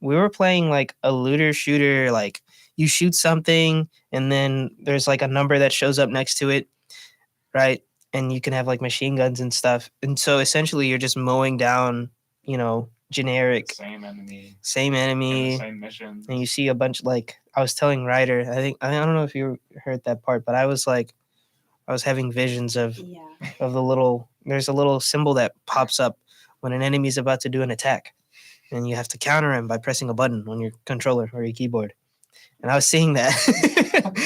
we were playing like a looter shooter, like you shoot something and then there's like a number that shows up next to it, right? And you can have like machine guns and stuff. And so essentially you're just mowing down, generic, Same enemy. same And the enemy, same mission. and you see a bunch like I was telling Ryder. I don't know if you heard that part, but I was having visions of Yeah. the little. There's a little symbol that pops up when an enemy is about to do an attack, and you have to counter him by pressing a button on your controller or your keyboard. And I was seeing that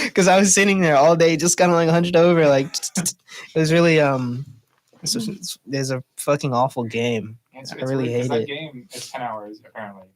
because I was sitting there all day, just kind of like hunched over, like it was really there's a fucking awful game. It's I really weird 'cause hate that it. game is 10 hours apparently.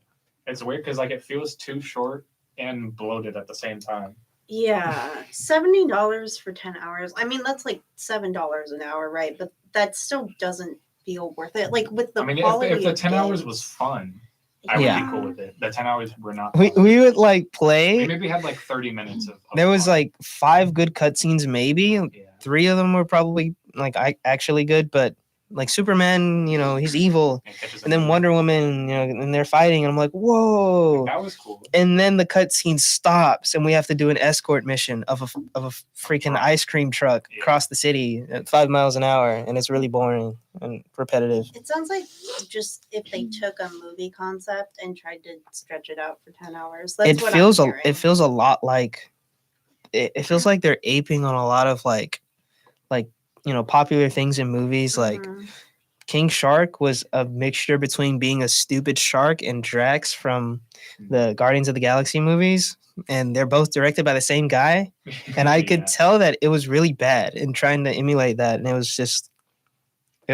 It's weird because like it feels too short and bloated at the same time. Yeah, $70 for 10 hours. I mean, that's like $7 an hour, right? But that still doesn't feel worth it. Like with the I mean, quality if the of 10 hours games- was fun, I would Yeah. be cool with it. The 10 hours were not. We fun. would like We play. maybe had like 30 minutes of There was fun. like 5 good cutscenes, maybe Yeah. 3 of them were probably like actually good, but like Superman, he's evil, It catches and then me. Wonder Woman, and they're fighting, and I'm like, whoa. That was cool. And then the cutscene stops, and we have to do an escort mission of a freaking ice cream truck Yeah. across the city at 5 miles an hour, and it's really boring and repetitive. It sounds like just if they took a movie concept and tried to stretch it out for 10 hours. That's It what feels I'm a hearing. it feels a lot like it feels like they're aping on a lot of like popular things in movies. Like Mhm. King Shark was a mixture between being a stupid shark and Drax from the Guardians of the Galaxy movies, and they're both directed by the same guy. And I could Yeah. tell that it was really bad in trying to emulate that, and it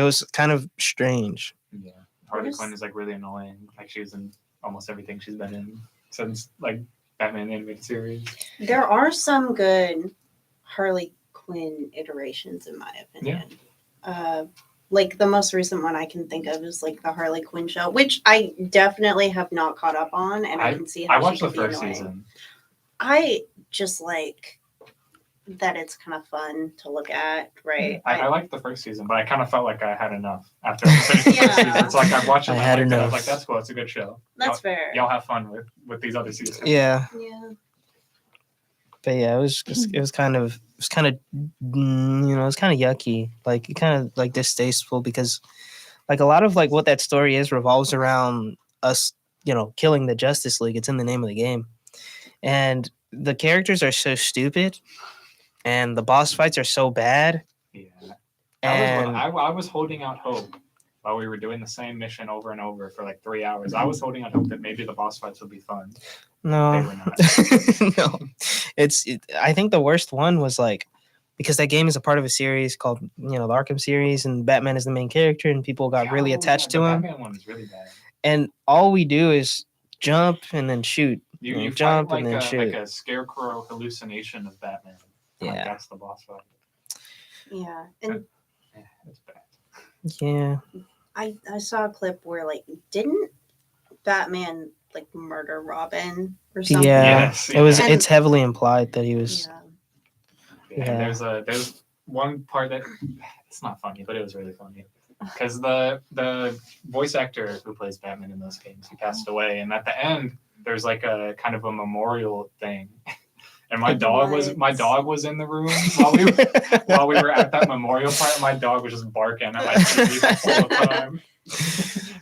was kind of strange. Yeah. Harley What is- Quinn is like really annoying. Like she's in almost everything she's been in since like Batman animated series. There are some good Harley Quinn iterations, in my opinion. Like the most recent one I can think of is like the Harley Quinn show, which I definitely have not caught up on, and I can see how I she watched the could be first annoying. season. I just like that it's kind of fun to look at, right? I liked the first season, but I kind of felt like I had enough after I finished the first Yeah. season. It's like I watched it I and had I liked it. I was enough. like, that's cool. It's a good show. That's fair. Y'all have fun with these other seasons. Yeah, Yeah. but yeah, it was kind of it's kind of yucky, like kind of like distasteful, because like a lot of like what that story is revolves around us, killing the Justice League. It's in the name of the game, and the characters are so stupid, and the boss fights are so bad. Yeah. And I was holding out hope while we were doing the same mission over and over for like 3 hours. I was holding out hope that maybe the boss fights would be fun. They no, were not. no, I think the worst one was like, because that game is a part of a series called the Arkham series, and Batman is the main character, and people got really Oh, attached yeah, to the him. Batman one is really bad. And all we do is jump and then shoot. You jump fight and like then a, shoot. like a scarecrow hallucination of Batman. Like, Yeah. that's the boss fight. Yeah. And Yeah, it's bad. Yeah. I saw a clip where like didn't Batman like murder Robin or something? Yeah. Yes, It's yeah. heavily implied that he was. Yeah. And Yeah. there's one part that it's not funny, but it was really funny because the voice actor who plays Batman in those games, he passed away, and at the end there's like a kind of a memorial thing, and my dog was in the room while we were at that memorial part. And my dog was just barking at my TV the whole time.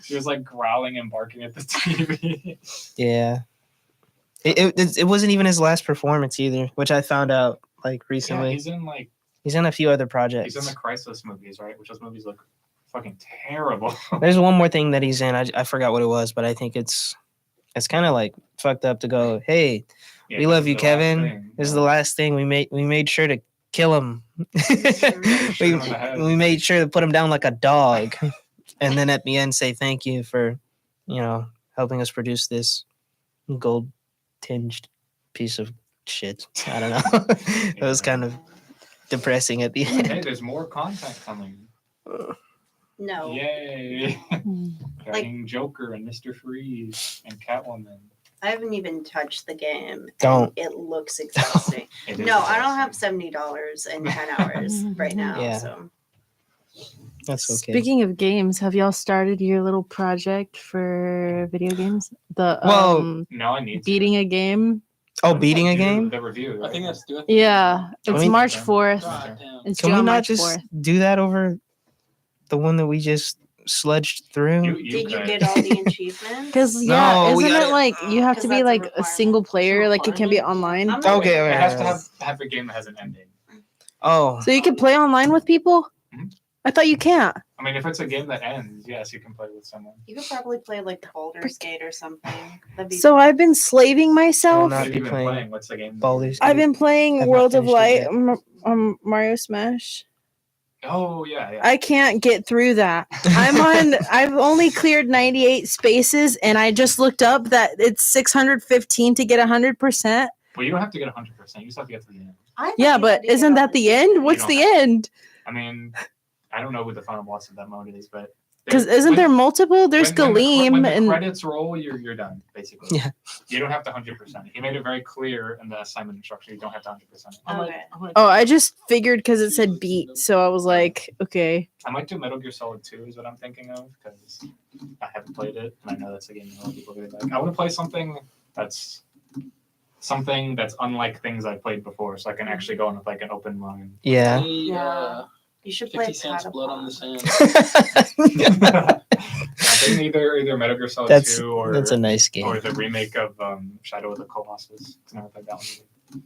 She was like growling and barking at the TV. Yeah. It wasn't even his last performance either, which I found out like Yeah, recently. he's He's in in a few other projects. the Crisis movies, right? Which those movies look fucking terrible. There's one more thing that he's in. I forgot what it was, but I think it's kind of like fucked up to go, hey, Yeah, we this love is you, the last Kevin. thing. This is Yeah. the last thing we made sure to kill him. Shoot him in the head. we made sure to put him down like a dog, and then at the end say thank you for, helping us produce this gold tinged piece of shit. I don't know. It was kind of depressing at the Hey, end. there's more content coming. No. Yay! Mm. Getting Joker and Mr. Freeze and Catwoman. I haven't even touched the game. and Don't. It looks exhausting. It is No, I don't have exhausting. $70 and 10 hours right now. Yeah. So That's okay. Speaking of games, have y'all started your little project for video games? The Well, No, I need to. beating a game. Oh, beating a Do game? The review. I think right? that's due. Yeah, it's mean- March 4th. God damn. It's Can due we on not March just 4th. do that over the one that we just sludged through. You Did you could. get all the achievements? Because No, we isn't it gotta- like you have 'Cause to be that's a like a requirement. single player? It's a Like it can be requirement. online. I'm not Okay, sure. It has to okay. have a game that has an ending. Oh, So you can play online with people? Mhm. I thought you can't. I mean, if it's a game that ends, yes, you can play with someone. You could probably play like Baldur's Gate or something. That'd be So I've been slaving myself. not What have be you been playing playing? What's the game? Baldur's I've Gate. been playing I've not World of finished it Light, yet. Mario Smash. Oh yeah. I can't get through that. I've only cleared 98 spaces and I just looked up that it's 615 to get 100%. Well, you don't have to get 100%. You just have to get to the end. I thought Yeah, you but had to get isn't all that the shit. end? What's don't the have to. end? I mean, I don't know what the final boss of that mode is, but Because isn't there multiple? There's when Galeem the and credits roll, you're done basically. Yeah. You don't have to 100%. He made it very clear in the assignment instruction. You don't have to 100%. Okay. oh, I just figured because it said beat, so I was like, okay. I might do Metal Gear Solid 2 is what I'm thinking of because I haven't played it and I know that's a game that a lot of people really like. I want to play something that's unlike things I've played before, so I can actually go in with like an open mind. Yeah. Yeah. You should play 50 cents blood on the Catapult. sand. I think either Metal Gear Solid That's 2 or that's a nice game. or the remake of Shadow of the Colossus. I never played that one either.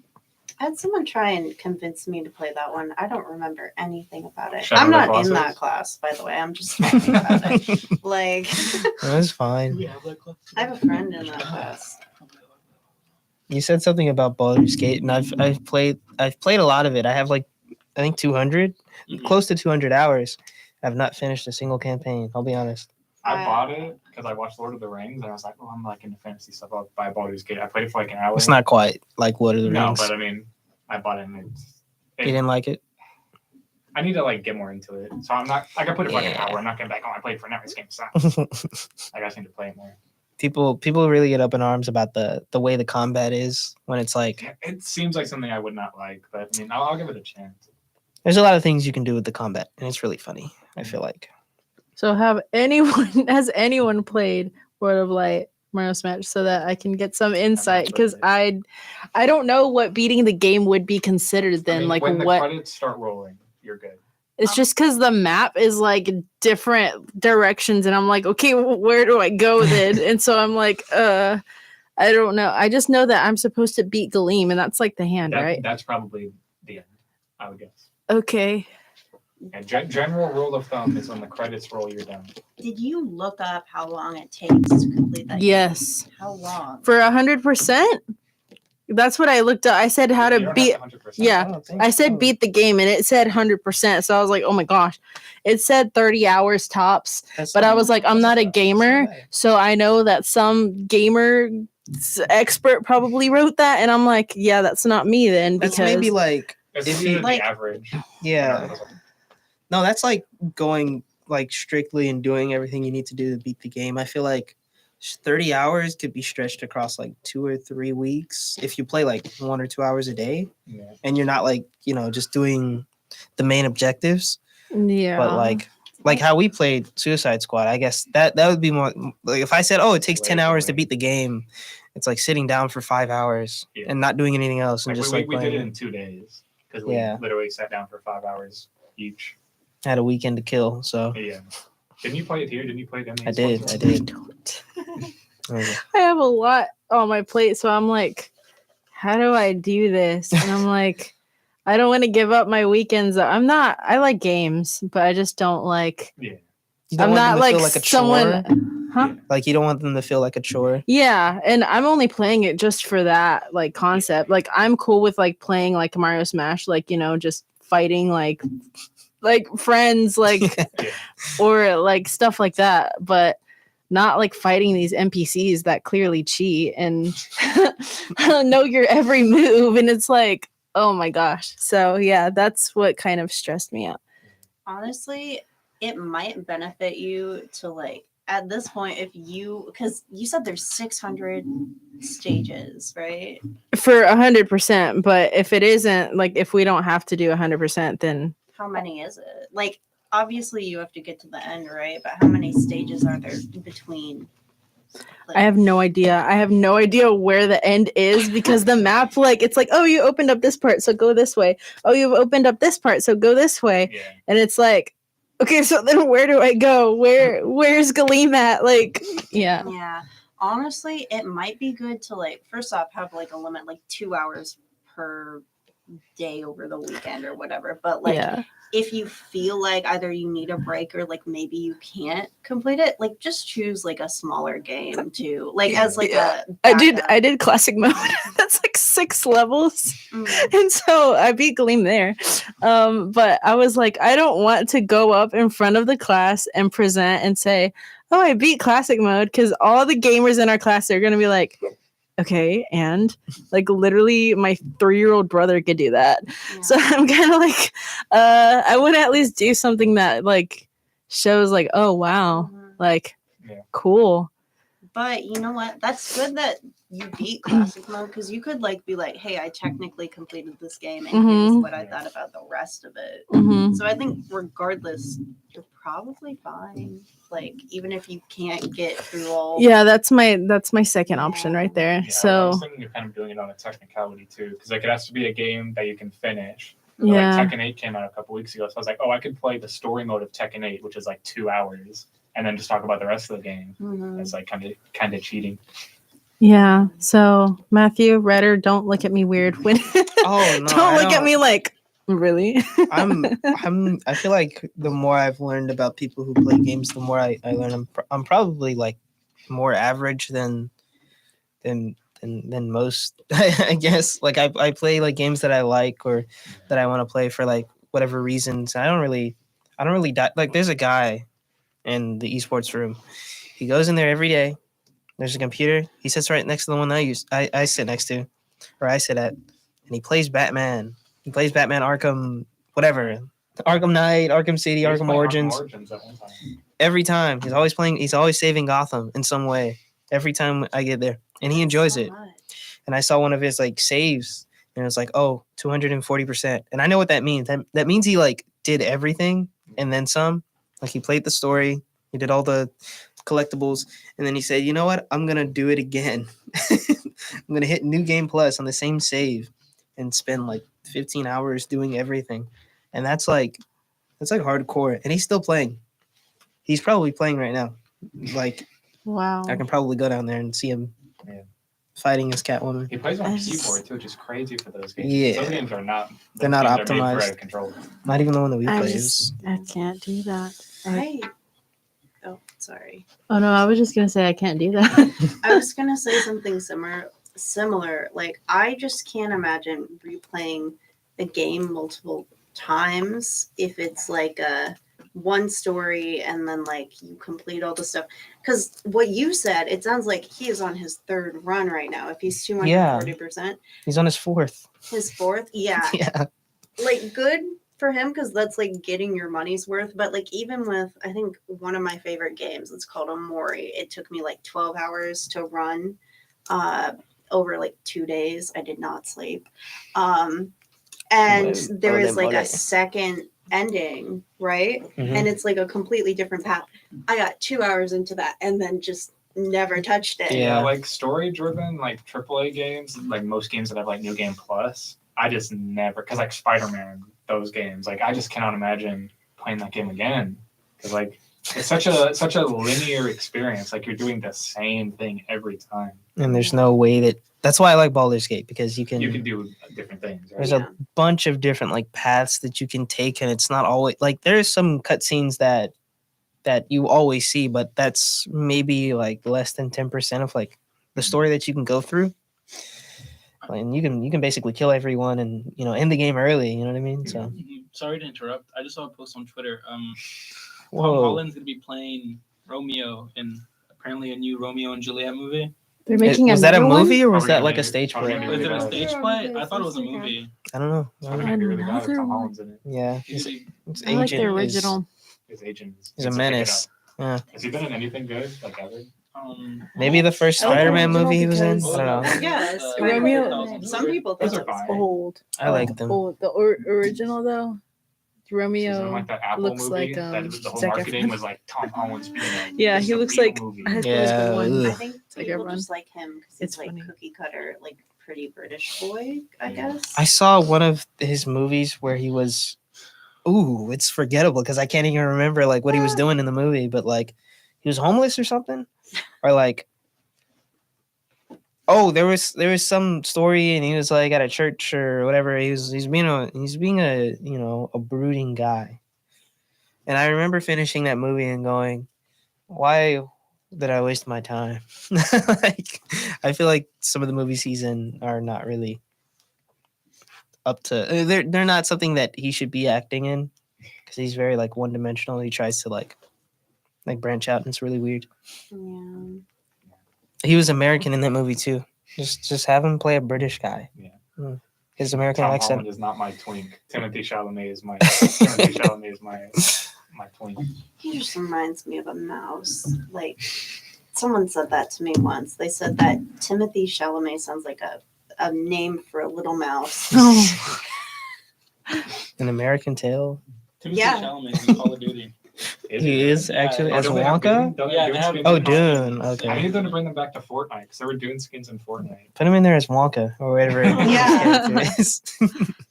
I had someone try and convince me to play that one. I don't remember anything about it. Shadow I'm of the not in Colossus? that class, by the way. I'm just talking about it. Like, That's fine. I have a friend in that class. You said something about Baldur's Gate, and I've played a lot of it. I have like I think 200, Mhm. close to 200 hours. I've not finished a single campaign. I'll be honest. I bought it because I watched Lord of the Rings and I was like, oh, I'm like into fantasy stuff. I'll buy Baldur's Gate. I played it for like an hour. It's not quite like Lord of the No, Rings. but I mean, I bought it and You didn't like it? I need to like get more into it. So I'm not. I can put it for like an Yeah. hour. I'm not getting back. Oh, I played for an hour. This game sucks. I guys need to play it more. People really get up in arms about the way the combat is when it's like It seems like something I would not like, but I mean, I'll give it a chance. there's a lot of things you can do with the combat, and it's really funny. I feel like. So has anyone played World of Light, Mario Smash, so that I can get some insight? Because I don't know what beating the game would be considered then. I mean, like when the what? credits start rolling, you're good. It's just because the map is like different directions, and I'm like, okay, where do I go then? And so I'm like, I don't know. I just know that I'm supposed to beat Galeem, and that's like the hand, right? That's probably the end. I would guess. Okay. And general rule of thumb is when the credits roll, you're done. Did you look up how long it takes to complete that? game? Yes. How long? For 100%. That's what I looked up. I said how You to don't beat. have to 100%. Yeah. I said beat the game, and it said 100%. So I was like, oh my gosh. It said 30 hours tops. But I was like, I'm not a gamer, so I know that some gamer expert probably wrote that, and I'm like, yeah, that's not me then, That's because maybe like It's If usually you- like- the average. yeah. No, that's like going like strictly and doing everything you need to do to beat the game. I feel like 30 hours could be stretched across like 2 or 3 weeks if you play like 1 or 2 hours a day Yeah. and you're not like, just doing the main objectives. yeah. But like how we played Suicide Squad, I guess that would be more like if I said, oh, it takes 10 Way hours to boring. beat the game, it's like sitting down for 5 hours Yeah. and not doing anything else and Like, just we like did it playing. in 2 days because we Yeah. literally sat down for 5 hours each. Had a weekend to kill, so Yeah. Didn't you play it here? Didn't you play it in the I did. esports I one? did. Don't. Okay. I have a lot on my plate, so I'm like, how do I do this? And I'm like, I don't want to give up my weekends. I like games, but I just don't like. Yeah. You don't I'm want them not to like feel like a someone. chore. Huh? Like you don't want them to feel like a chore. Yeah, and I'm only playing it just for that like concept. Like I'm cool with like playing like Mario Smash, like just fighting like friends, like or like stuff like that, but not like fighting these NPCs that clearly cheat and know your every move, and it's like, oh my gosh. So yeah, that's what kind of stressed me out. Honestly, it might benefit you to like at this point because you said there's 600 stages, right? For 100%, but if it isn't, like if we don't have to do 100%, then How many is it? Like obviously you have to get to the end, right? But how many stages are there in between? Like, I have no idea. I have no idea where the end is because the map, like, it's like, oh, you opened up this part, so go this way. Oh, you've opened up this part, so go this way. Yeah. And it's like, okay, so then where do I go? Where's Galeem at? Like, yeah. Yeah. Honestly, it might be good to like first off have like a limit like 2 hours per day over the weekend or whatever. But like Yeah. if you feel like either you need a break or like maybe you can't complete it, like just choose like a smaller game to like as like a I backup. did classic mode. That's like 6 levels. Mm. And so I beat Gleam there. But I was like, I don't want to go up in front of the class and present and say, oh, I beat classic mode, because all the gamers in our class are going to be like, okay, and like literally my 3-year-old brother could do that. Yeah. So I'm kind of like, I would at least do something that like shows like, oh, wow, Mhm. like, Yeah. cool. But you know what? That's good that you beat classic mode because you could like be like, hey, I technically completed this game and here's Mhm. what I thought about the rest of it. Mm-hmm. So I think regardless, you're probably fine. Like even if you can't get through all Yeah, that's my second option right there. Yeah, I So was thinking of kind of doing it on a technicality too, because like it has to be a game that you can finish. But, yeah, Like Tekken 8 came out a couple weeks ago, so I was like, oh, I could play the story mode of Tekken 8, which is like 2 hours, and then just talk about the rest of the game. Mhm. It's like kind of cheating. yeah. So Matthew Redder, don't look at me weird when. Oh, no, don't I look at don't- me like really. I feel like the more I've learned about people who play games, the more I learn. I'm probably like more average than most. I guess like I play like games that I like or that I want to play for like whatever reasons. I don't really like. There's a guy in the esports room. He goes in there every day. There's a computer. He sits right next to the one I sit next to, or I sit at, and he plays Batman. He plays Batman Arkham, whatever, Arkham Knight, Arkham City, He was Arkham playing Origins. Origins at one time. Every time he's always playing. He's always saving Gotham in some way. Every time I get there, and he enjoys So it. much. And I saw one of his like saves, and it was like, oh, 240%. And I know what that means. That means he like did everything and then some. Like he played the story, he did all the collectibles, and then he said, you know what? I'm gonna do it again. I'm gonna hit New Game Plus on the same save and spend like 15 hours doing everything. And that's like hardcore. And he's still playing. He's probably playing right now. Like Wow. I can probably go down there and see him Yeah. fighting as Catwoman. He plays on That's- keyboard too, which is crazy for those games. Yeah. Those games are not. They're those not games are made for optimized. a controller. Not even the one that we I play. just I can't do that. Oh, sorry. Oh no, I was just gonna say I can't do that. I was gonna say something similar. Like I just can't imagine replaying the game multiple times if it's like a one story and then like you complete all the stuff. Because what you said, it sounds like he is on his 3rd run right now. If he's 240%, He's on his 4th. his 4th, yeah, Yeah. like good for him because that's like getting your money's worth. But like even with I think one of my favorite games, it's called Omori. It took me like 12 hours to run over like 2 days. I did not sleep. And there is like a second ending, right? Mhm. And it's like a completely different path. I got 2 hours into that and then just never touched it. Yeah. Like story driven, like AAA games, like most games that have like New Game Plus, I just never, because like Spider-Man, those games, like I just cannot imagine playing that game again. Because like it's such a linear experience. Like you're doing the same thing every time. And there's no way that's why I like Baldur's Gate, because you can do different things. Right? there's Yeah. a bunch of different like paths that you can take, and it's not always like there's some cutscenes that you always see, but that's maybe like less than 10% of like the story that you can go through. And you can basically kill everyone and end the game early, you know what I mean? So Mhm. Sorry to interrupt. I just saw a post on Twitter. Tom whoa. Holland's gonna be playing Romeo in apparently a new Romeo and Juliet movie. They're making Was that a another one? movie or was Probably that like gonna- a stage probably play? gonna Was be it a really stage Yeah, play? okay, I thought it was a it's like movie. I don't know. It's probably gonna be really bad with Another Tom one. Holland's in it. Yeah. He's His I like the agent original. His agent is is a needs to pick it menace. up. Has he been in anything good like ever? Maybe the first I like the Spider-Man original movie he was in. because- I don't know. Yes, Romeo- Some people think Those are it's fine. Old. I like them. Old. The original though. He's in Romeo. like that Apple looks movie like, that the whole Zac marketing Efron. was like Tom Holland's being a Yeah, this he is a looks real like movie. I think Yeah, it was the one. I ugh. think like people everyone. just like him because It's he's like funny. cookie cutter, like pretty British boy, I Yeah. guess. I saw one of his movies where he was ooh, it's forgettable because I can't even remember like what he was doing in the movie, but like he was homeless or something, or like. Oh, there was some story, and he was like at a church or whatever. He's being a you know a brooding guy, and I remember finishing that movie and going, "Why did I waste my time?" Like, I feel like some of the movies he's in are not really up to. They're not something that he should be acting in because he's very like one dimensional. He tries to like branch out, and it's really weird. Yeah. He was American in that movie too. Just have him play a British guy. Yeah. His American Tom accent. Holland is not my twink. Timothy Chalamet is my twink. He just reminds me of a mouse. Like someone said that to me once. They said that Timothy Chalamet sounds like a name for a little mouse. An American Tale. Timothy Yeah. Chalamet in Call of Duty. He is actually Yeah. as Don't they have Wonka. Dune? Don't they Yeah, have they have- skins Oh, in Call of Duty? Dune. I Okay, need them to bring them back to Fortnite because there were Dune skins in Fortnite. put him in there as Wonka or whatever. his Yeah. character is.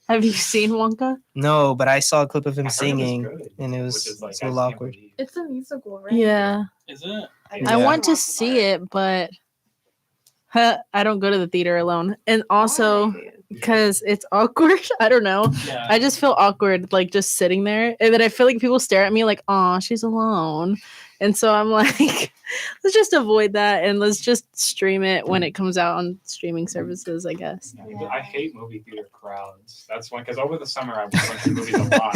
Have you seen Wonka? No, but I saw a clip of him I heard it was singing, good, and it which was is like, it's I a just little can't awkward. believe. It's a musical, right? Yeah. Is it? I Yeah. want to see it, but I don't go to the theater alone. And also because it's awkward. I don't know. Yeah. I just feel awkward, like just sitting there. And then I feel like people stare at me like, "Aw, she's alone." And so I'm like, let's just avoid that and let's just stream it when it comes out on streaming services, I guess. Yeah, I hate movie theater crowds. That's one because over the summer I was going to movies a lot.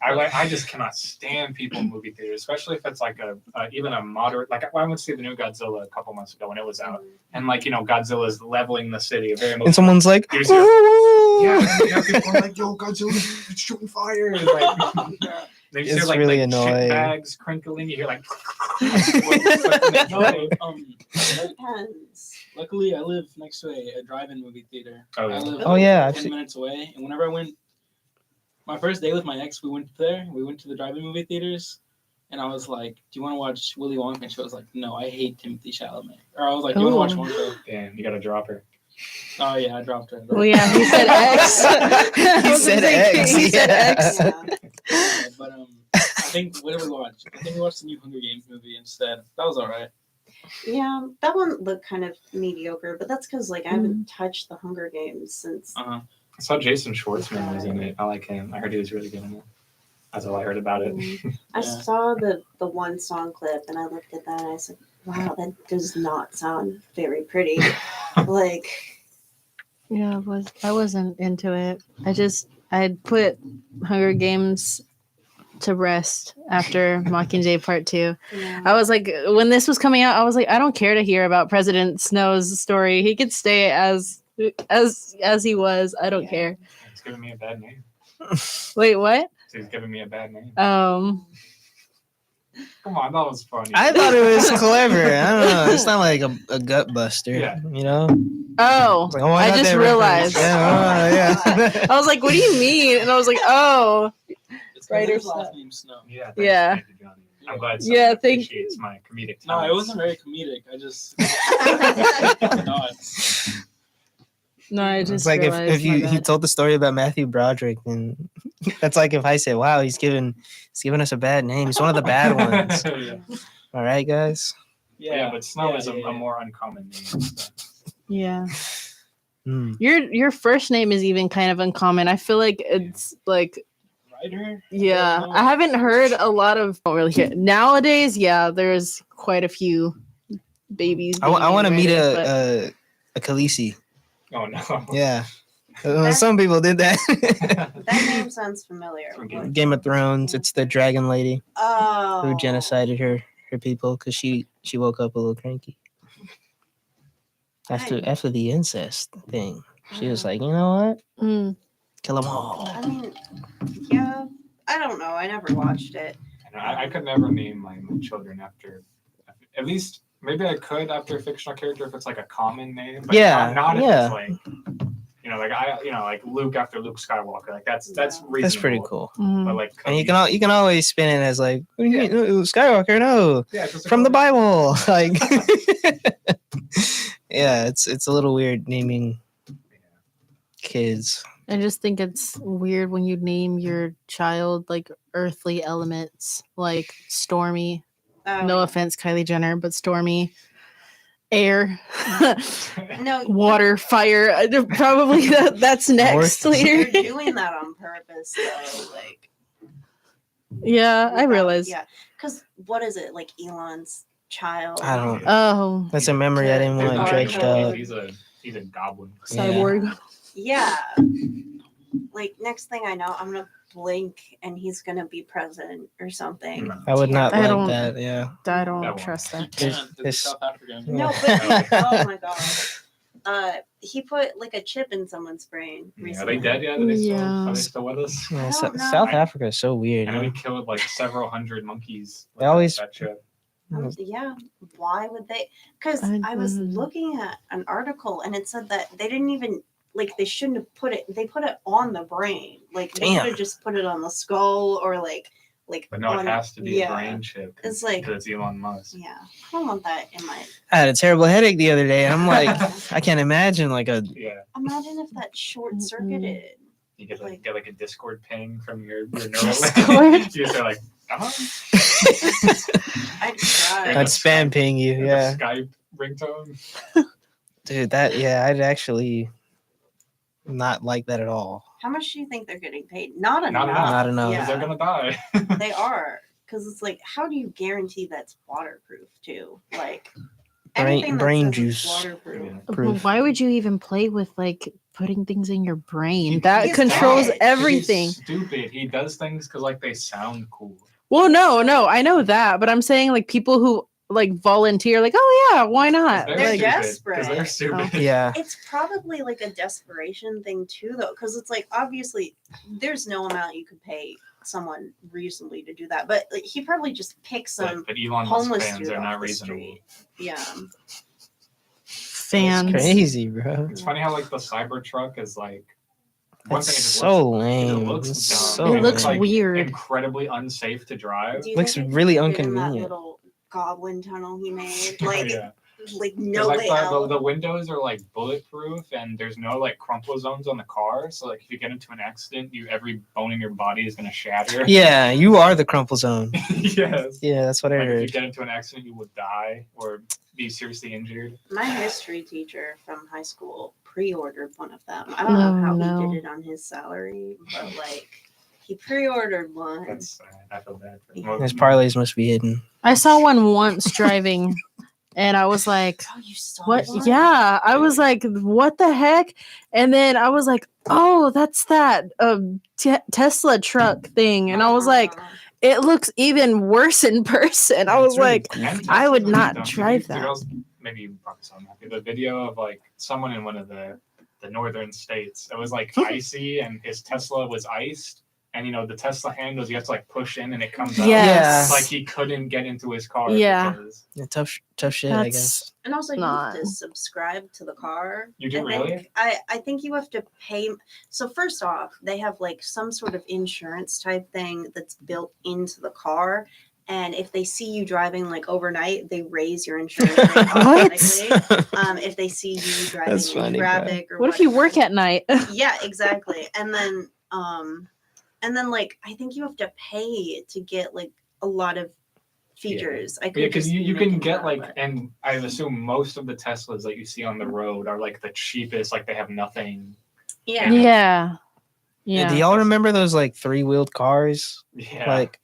I just cannot stand people in movie theaters, especially if it's like even a moderate. Like I went to see the new Godzilla a couple months ago when it was out, and like Godzilla's leveling the city. Very And someone's like, You see- "Woo!" yeah, people are like, "Yo, Godzilla, it's shooting fire!" And, like, they It's hear like really shit annoying. bags crinkling. You hear like. No, Depends. luckily, I live next to a drive-in movie theater. Oh, yeah. I live Oh, yeah, I've 10 seen- minutes away. And whenever I went, my first day with my ex, we went there. We went to the drive-in movie theaters. And I was like, "Do you want to watch Willy Wonka?" And she was like, "No, I hate Timothy Chalamet." Or I was like, "Do you want to watch Wonka?" Damn, you gotta drop her. Oh yeah, I dropped her. Well, yeah, he said X. He said X, He said yeah. X. Yeah. But I think what did we watch? I think we watched the new Hunger Games movie instead. That was alright. Yeah, that one looked kind of mediocre, but that's because like I haven't touched the Hunger Games since. Uh-huh. I saw Jason Schwartzman was in it. I like him. I heard he was really good in it. That's all I heard about it. I Yeah. saw the one song clip and I looked at that and I said, "Wow, that does not sound very pretty." Like, Yeah, I wasn't into it. I put Hunger Games to rest after Mockingjay Part 2. yeah. I was like, when this was coming out, I was like, I don't care to hear about President Snow's story. He could stay as he was. I don't care. It's giving me a bad name. Wait, what? He's giving me a bad name. Come on, that was funny. I thought it was clever. I don't know. It's not like a gut buster. Yeah. You know? Oh, It's like, oh, I got just that realized. reference. Yeah. I was like, what do you mean? And I was like, oh, It's Right, his or last Snow. name Snow. Yeah. Thank Yeah. You, Johnny. I'm glad Yeah, someone thank- appreciates my comedic No, it talents. wasn't very comedic. I just dots. no, I just It's like realized. if my you he bad. told the story about Matthew Broderick, and that's like if I said, "Wow, he's giving us a bad name. He's one of the bad ones." yeah. All right, guys. Yeah, but Snow yeah, is a, yeah, a yeah. more uncommon name. So. Yeah. Hmm. Your first name is even kind of uncommon. I feel like it's like Writer? yeah. I haven't heard a lot of don't really hear nowadays. Yeah, there's quite a few babies. I want to being meet invited, but- a Khaleesi. Oh no. Yeah. Some people did that. That name sounds familiar. Okay. Game of Thrones. It's the dragon lady Oh. who genocided her people because she woke up a little cranky after the incest thing. She was like, you know what? Mm. Kill them all. I mean, yeah, I don't know. I never watched it. I could never name my children after. At least maybe I could after a fictional character if it's like a common name. But Yeah, Not if yeah. it's like. Like Luke after Luke Skywalker. Like that's reasonable. That's pretty cool. Mhm. But like, And you can always spin it as like, what do you mean? Ooh, Skywalker? No, yeah, just from the Bible. Like, yeah, it's a little weird naming kids. I just think it's weird when you name your child like earthly elements, like Stormy. No offense, Kylie Jenner, but Stormy, air, No, water, fire. Probably that's next North. They're later. doing that on purpose, though. Like, Yeah, I realize. Yeah, because what is it like Elon's child? I don't. Oh, That's a memory I didn't Dude, want Mark dredged Hamill. up. He's a goblin. cyborg. Yeah. Like next thing I know, I'm gonna blink and he's gonna be president or something. No. I would not I like don't- that. Yeah. I That don't one. trust that. There's- Yeah, there's- South African. No, but oh my god. He put like a chip in someone's brain Yeah, are recently. they dead yet? Are they still, Yeah. are they still with us? Yeah, I don't know. South Africa is so weird. I know he man. killed like several hundred monkeys. They always- that chip. Yeah, why would they? Because I was looking at an article and it said that they didn't even like they shouldn't have put it. They put it on the brain. Like they Damn. could have just put it on the skull or like But no, on, it has to be yeah. a brain chip. It's like- because it's Elon Musk. Yeah, I don't want that in my. I had a terrible headache the other day. I'm like, I can't imagine like a. Yeah, Imagine if that short circuited. you get Like- like a Discord ping from your Discord? neural. You just are like, I'd cry. I'd spam ping you. the Yeah. Skype ringtone. Dude, I'd actually not like that at all. How much do you think they're getting paid? Not enough. Not enough. Not enough. Because Yeah, they're gonna die. they are. Because it's like, how do you guarantee that's waterproof too? Like, Brain- anything that brain says it's juice. waterproof. Yeah. Well, Proof. why would you even play with like putting things in your brain? He- That he's controls dead. everything. He's stupid. He does things because like they sound cool. Well, no, I know that, but I'm saying like people who like volunteer, like, oh yeah, why not? They're Like, desperate. Because they're stupid. Yeah. It's probably like a desperation thing too, though, because it's like obviously there's no amount you could pay someone reasonably to do that, but like, he probably just picks some But Elon Musk homeless fans dude are off not the reasonable. street. Yeah, fans. Crazy, bro. It's funny how like the Cybertruck is like one That's thing. It just so looks, lame. It looks It's dumb. so and It it's, looks like, weird. incredibly unsafe to drive. Do you Looks think it really could fit in that inconvenient. little goblin tunnel he made, Oh, like yeah. like 'Cause, no like way the out. windows are like bulletproof and there's no like crumple zones on the car. So like if you get into an accident, every bone in your body is gonna shatter. Yeah, you are the crumple zone. Yes. Yeah, that's what I Like if you heard. get into an accident, you would die or be seriously injured. My history teacher from high school pre-ordered one of them. I don't know Oh, how no. he did it on his salary, but like he pre-ordered one. That's sad. I feel bad for Yeah. His parlays must be hidden. I saw one once driving, and I was like, Oh, you saw what? one? Yeah, I was like, what the heck? And then I was like, oh, that's that Tesla truck thing, and I was like, it looks even worse in person. I was like, And I would Teslas are not dumb. drive You that. girls- maybe you probably saw Matthew, the video of like someone in one of the northern states. It was like icy and his Tesla was iced. And you know, the Tesla handles you have to like push in and it comes out. Yes. Like he couldn't get into his car. Yeah. because- Yeah, tough shit, I guess. that's And also, you not- have to subscribe to the car. You do, I really? think. I think you have to pay. So first off, they have like some sort of insurance type thing that's built into the car. And if they see you driving like overnight, they raise your insurance rate automatically. If they see you driving That's in funny, traffic or what if you work whatever. at night? Yeah, exactly. And then like I think you have to pay to get like a lot of features. I Yeah, could because just you be can making get that like, up, but- and I assume most of the Teslas that you see on the road are like the cheapest. Like they have nothing. yeah. Yeah. Yeah. Yeah. Do y'all remember those like 3-wheeled cars? Yeah. Like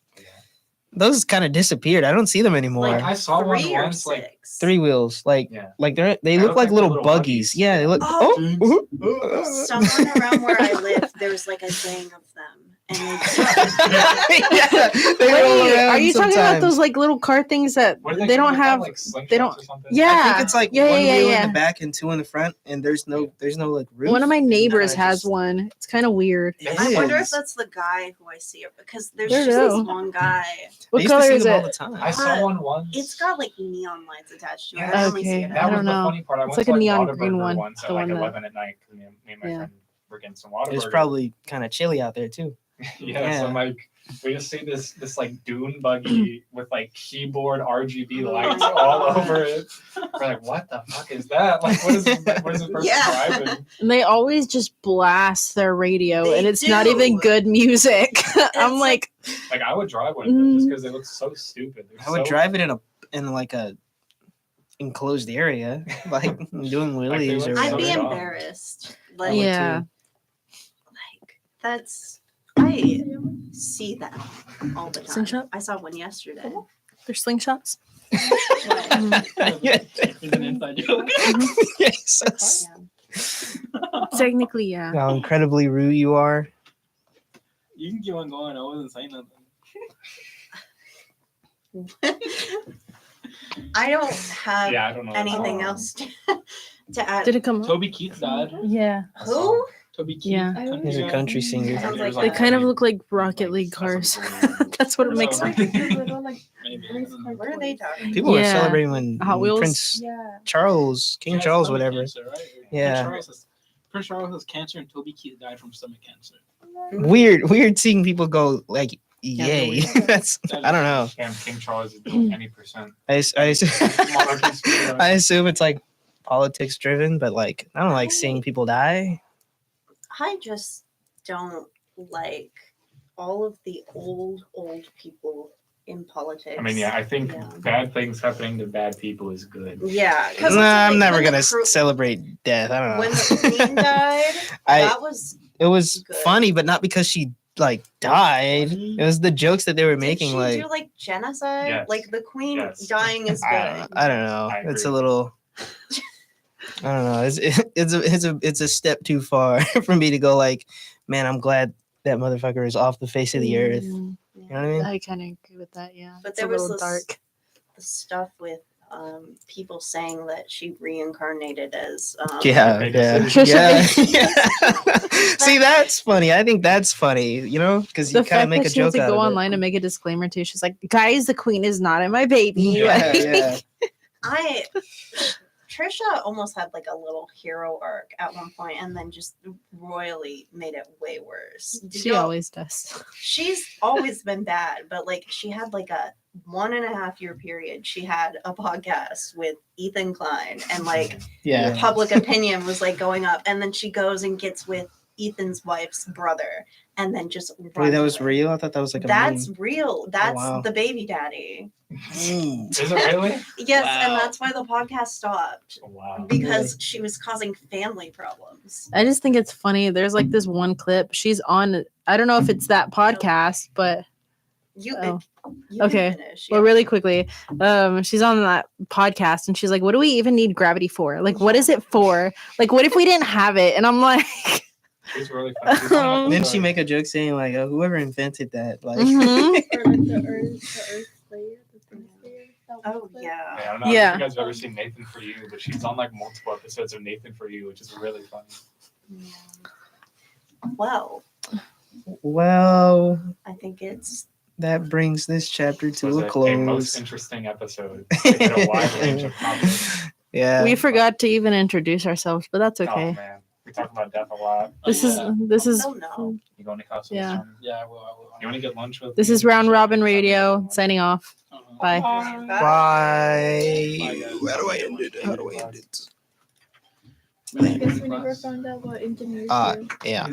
those kind of disappeared. I don't see them anymore. Like, I saw one Three or once, like, 6. 3 wheels, like Yeah. they They look look like like little little buggies. buggies. Yeah, they look. Oh, Oh, Somewhere around where I live, there's like a gang of them, and yeah, they roll Wait, around are you talking about sometimes. those like little car things that What are they don't called? have? Like slingshots they don't- or something? Yeah. I think it's like Yeah, one yeah, wheel yeah. in the back and 2 in the front, and there's no like roof. One of my neighbors I has just- one. It's kind of weird. It I wonder if is. that's the guy who I see, because there's I just don't this know. one guy. I What used to color see is them all the it? time. I saw one once. It's got like neon lights attached to it. Yeah. I only see Okay. it. I That was don't the know. funny part. I It's went like to a neon Whataburger green one, once at the like one that- 11 at night because me and my Yeah. friend were getting some Whataburger. It's probably kind of chilly out there too. yeah. So yeah. like We just see this like dune buggy with like keyboard RGB Oh my lights all God. over it. We're like, what the fuck is that? Like, what is this person Yeah. driving? And they always just blast their radio, They and it's not do. even good music. I'm It's like, Like, I would drive one of them just because they look so stupid. They're I would so- drive it in like a enclosed area, like doing Like they wheelies look or I'd so be whatever. dumb. embarrassed. I Like, would yeah. like that's I see them all the time. Slingshot? I saw one yesterday. They're slingshots. Yeah. It's an inside joke. Yes. Yeah. Technically, yeah. How incredibly rude you are. You can keep on going. I wasn't saying nothing. I don't have Yeah, I don't know. anything else to add. Did it come up? Toby Keith died. Yeah. Who? Toby Keith. Yeah. He's a country singer. Sounds like They that. kind of look like Rocket League cars. That's what it makes So- me. Maybe. What are they talking? People were Yeah. celebrating when Hot Wheels? Prince Yeah. Charles, King He has Charles, stomach whatever. Cancer, right? Yeah. Prince Charles has cancer, and Toby Keith died from stomach cancer. Weird seeing people go like, yay. Yeah. That's I don't know. Damn, King Charles is doing any percent. I Monarchy spirit. I assume it's like politics driven, but like I don't like seeing people die. I just don't like all of the old people in politics. I mean, yeah, I think Yeah. bad things happening to bad people is good. Yeah, because Nah, I'm never gonna celebrate death. I don't When know. the queen died, that was It was Good. funny, but not because she like died. It was the jokes that they were making. Did she Like do like genocide? Yes. Like the queen Yes. dying is good. I don't know. I It's a agree. little. I don't know. It's a step too far for me to go like, man, I'm glad that motherfucker is off the face of the earth. You know what I mean? I kind of agree with that. Yeah. But It's there a was little this dark. the stuff with people saying that she reincarnated as Yeah, Vegas yeah, City. yeah. See, that's funny. I think that's funny. You know, because you The kind of fact make that a she had joke to out go of online and make a disclaimer too. She's like, "Guys, the queen is not in my baby." Yeah, Like- yeah. Trisha almost had like a little hero arc at one point and then just royally made it way worse. Did She y'all- always does. She's always been bad, but like she had like a 1.5 year period. She had a podcast with Ethan Klein and like Yeah. public opinion was like going up. And then she goes and gets with Ethan's wife's brother and then just Wait, runs that was away. real? I thought that was like a That's meme. real. That's wow. the baby daddy. Is it really? Yes, and Wow. that's why the podcast stopped Wow. because she was causing family problems. I just think it's funny. There's like this one clip. She's on. I don't know if it's that podcast, but You, Oh. you Okay. Can finish, well, yeah. really quickly, she's on that podcast and she's like, "What do we even need gravity for? Like, what is it for? Like, what if we didn't have it?" And I'm like, It's really funny. She's on that Didn't she episode. make a joke saying like, whoever invented that, like, mhm. Or like the Earth Slayer, the Thing Slayer. that Oh was the- yeah. Yeah, I don't know Yeah. if you guys have ever seen Nathan For You, but she's on like multiple episodes of Nathan For You, which is really funny. Yeah. Well, well, I think it's that brings this chapter This was to a a most close. interesting episode. It hit a wide range of topics. Yeah. We forgot to even introduce ourselves, but that's Oh okay. man, we talk about death a lot. This is Yeah. this is oh no. You go to house? Yeah. Yeah, I will. You want to get lunch with? this me? is Round Robin Radio signing off. Uh-huh. Bye. Bye. Bye, guys. How do I end it? How do I end it? I guess we never found out what engineers do. Yeah.